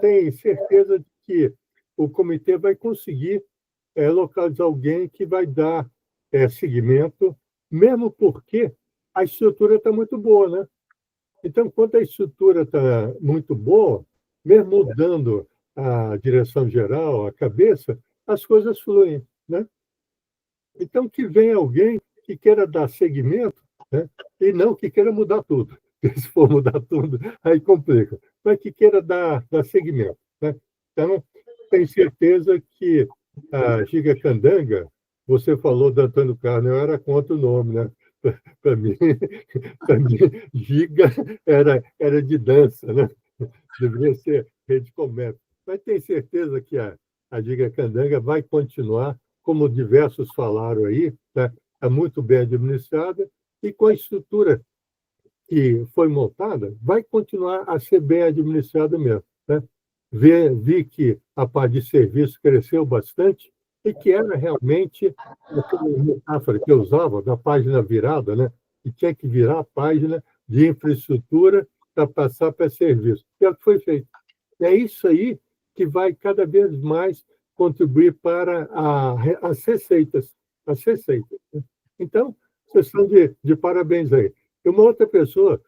tenho certeza de que o comitê vai conseguir localizar alguém que vai dar seguimento, mesmo porque a estrutura está muito boa, né? Então, quando a estrutura está muito boa, mesmo mudando a direção geral, a cabeça, as coisas fluem, né? Então, que venha alguém que queira dar seguimento, né? E não que queira mudar tudo. Se for mudar tudo, aí complica. Mas que queira dar seguimento, né? Então, tenho certeza que a Giga Candanga, você falou do Antônio Carlos, eu era contra o nome, né? Para mim, Giga era de dança, né? Deveria ser rede comércio. Mas tenho certeza que a Giga Candanga vai continuar, como diversos falaram aí, né? É muito bem administrada e com a estrutura que foi montada, vai continuar a ser bem administrada mesmo, né? Vi que a parte de serviço cresceu bastante e que era realmente aquela metáfora que eu usava da página virada, né? Que tinha que virar a página de infraestrutura para passar para serviço. E é o que foi feito. É isso aí que vai cada vez mais contribuir para as receitas. As receitas, né? Então, vocês estão de parabéns aí. E uma outra pessoa,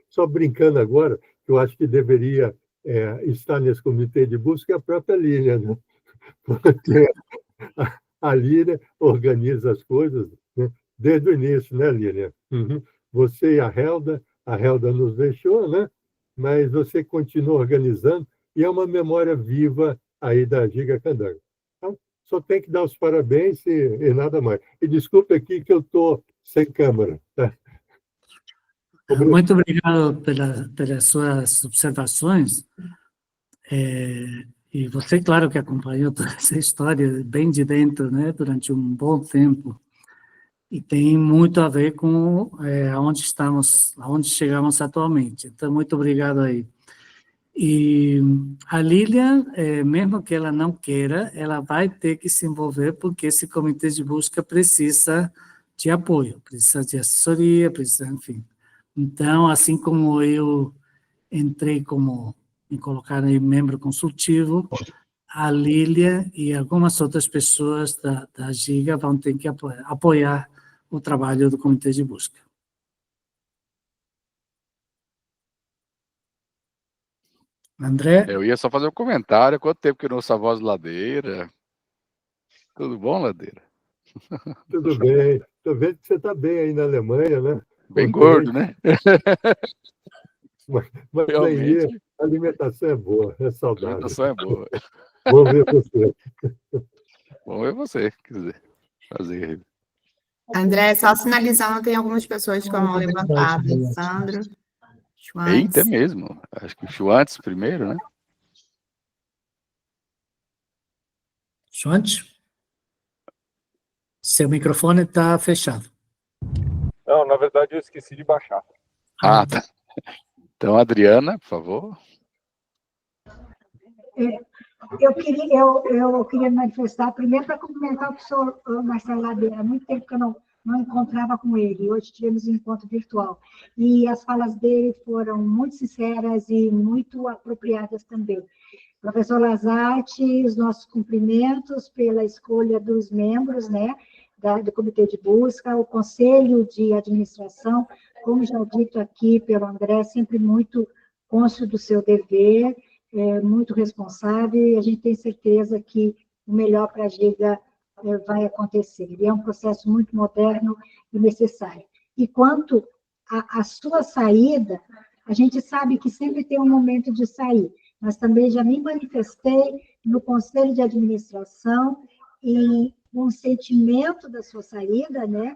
só brincando agora, que eu acho que deveria estar nesse comitê de busca, é a própria Lília, né? Porque a Lília organiza as coisas, né? Desde o início, né, Lília? Uhum. Você e a Helda nos deixou, né? Mas você continua organizando e é uma memória viva aí da Giga Candanga. Então, só tem que dar os parabéns e nada mais. E desculpe aqui que eu estou sem câmera. Tá? Muito obrigado pelas suas observações. E você, claro, que acompanhou toda essa história bem de dentro, né, durante um bom tempo. E tem muito a ver com aonde chegamos atualmente. Então, muito obrigado aí. E a Lilian, mesmo que ela não queira, ela vai ter que se envolver, porque esse comitê de busca precisa de apoio, precisa de assessoria, precisa, enfim. Então, assim como eu entrei me colocaram aí membro consultivo, a Lilian e algumas outras pessoas da Giga vão ter que apoiar o trabalho do comitê de busca. André? Eu ia só fazer um comentário. Quanto tempo que eu não ouço a voz Ladeira? Tudo bom, Ladeira? Tudo bem. Estou vendo que você está bem aí na Alemanha, né? Bem gordo, né? Mas aí a alimentação é boa, é saudável. A alimentação é boa. Vamos ver você. Vamos ver você, quer dizer. Prazer. André, só sinalizando, tem algumas pessoas com a mão levantada. Sandro, Schwantz. Eita, mesmo. Acho que o Schwantz primeiro, né? Schwantz? Seu microfone está fechado. Não, na verdade eu esqueci de baixar. Ah, tá. Então, Adriana, por favor. Eu queria manifestar, primeiro, para cumprimentar o professor Marcelo Ladeira. Há muito tempo que eu não encontrava com ele. Hoje tivemos um encontro virtual. E as falas dele foram muito sinceras e muito apropriadas também. Professor Lazarte, os nossos cumprimentos pela escolha dos membros, né, do Comitê de Busca, o Conselho de Administração, como já dito aqui pelo André, sempre muito cônscio do seu dever, muito responsável, e a gente tem certeza que o melhor para a Giga vai acontecer. Ele é um processo muito moderno e necessário. E quanto à sua saída, a gente sabe que sempre tem um momento de sair, mas também já me manifestei no Conselho de Administração e com o sentimento da sua saída, né?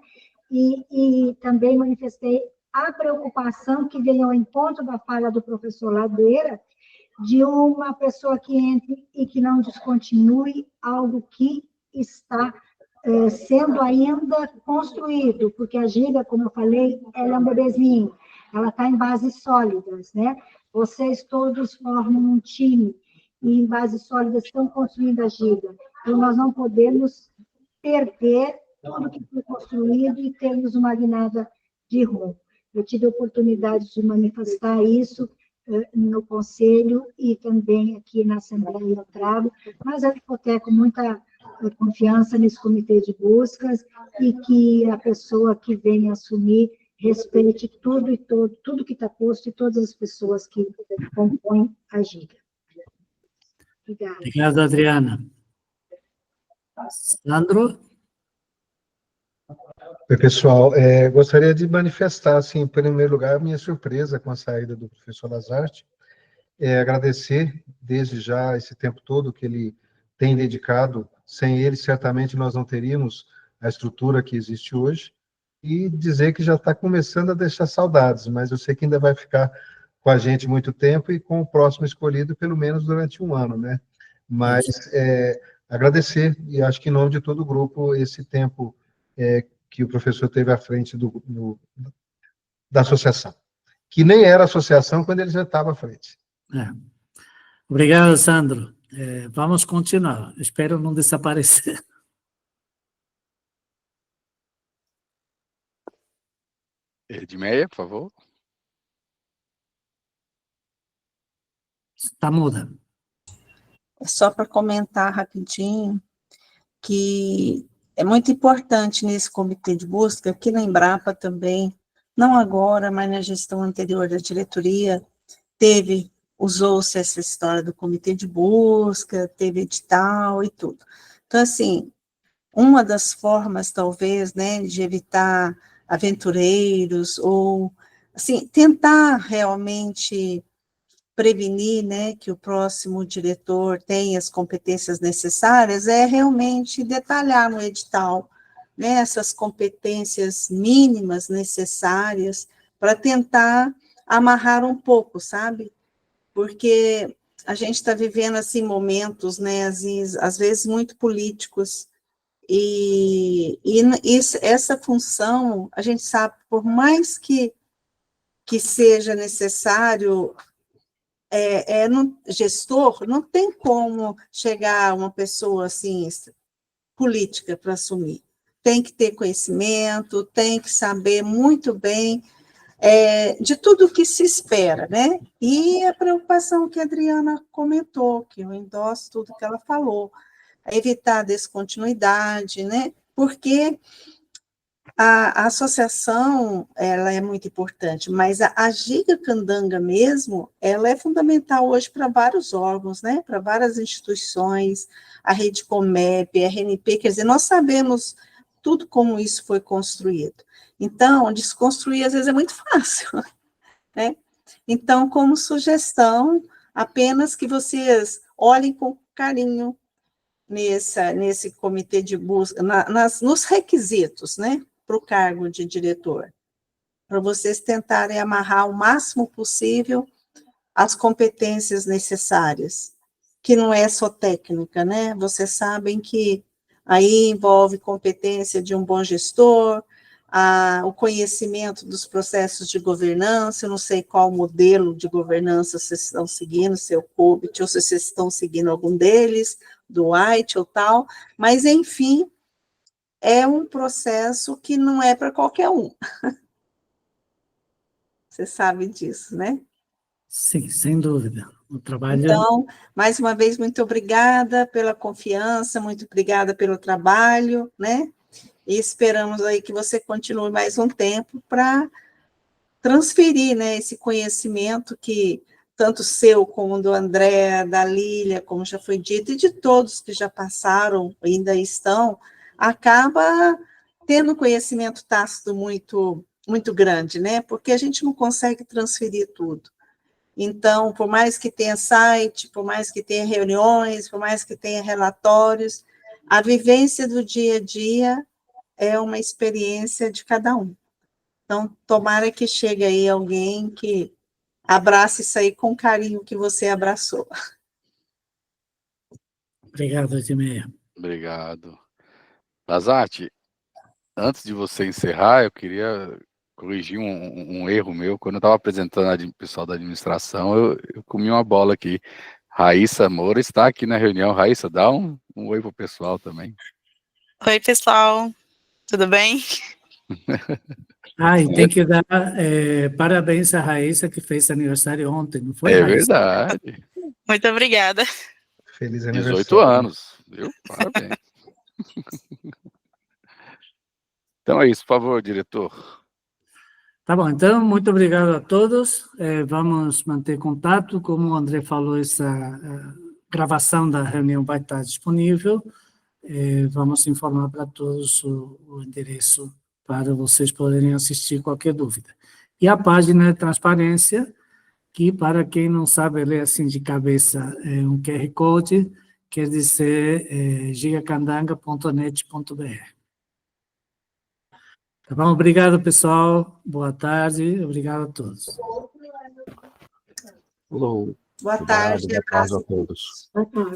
E também manifestei a preocupação que vem ao encontro da fala do professor Ladeira, de uma pessoa que entre e que não descontinue algo que está sendo ainda construído, porque a Giga, como eu falei, ela é um bebezinho, ela está em bases sólidas, né? Vocês todos formam um time, e em bases sólidas estão construindo a Giga. Então, nós não podemos perder tudo que foi construído e termos uma guinada de rumo. Eu tive a oportunidade de manifestar isso no Conselho e também aqui na Assembleia eu trago, mas eu hipoteco muita confiança nesse comitê de buscas e que a pessoa que vem assumir respeite tudo que está posto e todas as pessoas que compõem a Giga. Obrigada. Obrigado, Adriana. Sandro? Oi, pessoal. Gostaria de manifestar, assim, em primeiro lugar, a minha surpresa com a saída do professor Lazarte. Agradecer, desde já, esse tempo todo que ele tem dedicado. Sem ele, certamente, nós não teríamos a estrutura que existe hoje. E dizer que já está começando a deixar saudades, mas eu sei que ainda vai ficar com a gente muito tempo e com o próximo escolhido, pelo menos durante um ano, né? Mas agradecer, e acho que em nome de todo o grupo, esse tempo que o professor teve à frente da associação, que nem era associação quando ele já estava à frente. Obrigado, Sandro. Vamos continuar. Espero não desaparecer. Edmeia, por favor. Está muda. É só para comentar rapidinho que é muito importante nesse comitê de busca, que na Embrapa também, não agora, mas na gestão anterior da diretoria, usou-se essa história do comitê de busca, teve edital e tudo. Então, assim, uma das formas, talvez, né, de evitar aventureiros, ou, assim, tentar realmente prevenir, né, que o próximo diretor tenha as competências necessárias, é realmente detalhar no edital, né, essas competências mínimas necessárias para tentar amarrar um pouco, sabe? Porque a gente está vivendo, assim, momentos, né, às vezes muito políticos, e essa função, a gente sabe, por mais que seja necessário, gestor, não tem como chegar uma pessoa, assim, política para assumir. Tem que ter conhecimento, tem que saber muito bem de tudo o que se espera, né? E a preocupação que a Adriana comentou, que eu endosso tudo que ela falou, evitar a descontinuidade, né? Porque a associação, ela é muito importante, mas a Giga Candanga mesmo, ela é fundamental hoje para vários órgãos, né? Para várias instituições, a Rede Comep, a RNP, quer dizer, nós sabemos tudo como isso foi construído. Então, desconstruir, às vezes, é muito fácil, né? Então, como sugestão, apenas que vocês olhem com carinho nesse comitê de busca, nos requisitos, né, para o cargo de diretor, para vocês tentarem amarrar o máximo possível as competências necessárias, que não é só técnica, né? Vocês sabem que aí envolve competência de um bom gestor, o conhecimento dos processos de governança. Eu não sei qual modelo de governança vocês estão seguindo, se é o COBIT, ou se vocês estão seguindo algum deles, do White ou tal, mas, enfim, é um processo que não é para qualquer um. Você sabe disso, né? Sim, sem dúvida. O trabalho... Então, mais uma vez, muito obrigada pela confiança, muito obrigada pelo trabalho, né? E esperamos aí que você continue mais um tempo para transferir, né, esse conhecimento que tanto seu como do André, da Lília, como já foi dito, e de todos que já passaram, ainda estão, acaba tendo conhecimento tácito muito, muito grande, né? Porque a gente não consegue transferir tudo. Então, por mais que tenha site, por mais que tenha reuniões, por mais que tenha relatórios, a vivência do dia a dia é uma experiência de cada um. Então, tomara que chegue aí alguém que abrace isso aí com o carinho que você abraçou. Obrigado, Edmeia. Obrigado. Lazarte, antes de você encerrar, eu queria corrigir um erro meu. Quando eu estava apresentando o pessoal da administração, eu comi uma bola aqui. Raíssa Moura está aqui na reunião. Raíssa, dá um oi pro pessoal também. Oi, pessoal. Tudo bem? Ah, e tem que dar parabéns à Raíssa, que fez aniversário ontem, não foi, É Raíssa? verdade. Muito obrigada. Feliz 18 aniversário. anos, viu? Parabéns. Então é isso, por favor, diretor. Tá bom, então, muito obrigado a todos. Vamos manter contato. Como o André falou, essa gravação da reunião vai estar disponível. Vamos informar para todos o endereço para vocês poderem assistir qualquer dúvida. E a página de transparência, que para quem não sabe ler assim de cabeça, é um QR Code, quer dizer gigacandanga.net.br. Tá bom? Obrigado, pessoal. Boa tarde. Obrigado a todos. Falou. Boa tarde, Boa tarde a todos. Boa tarde.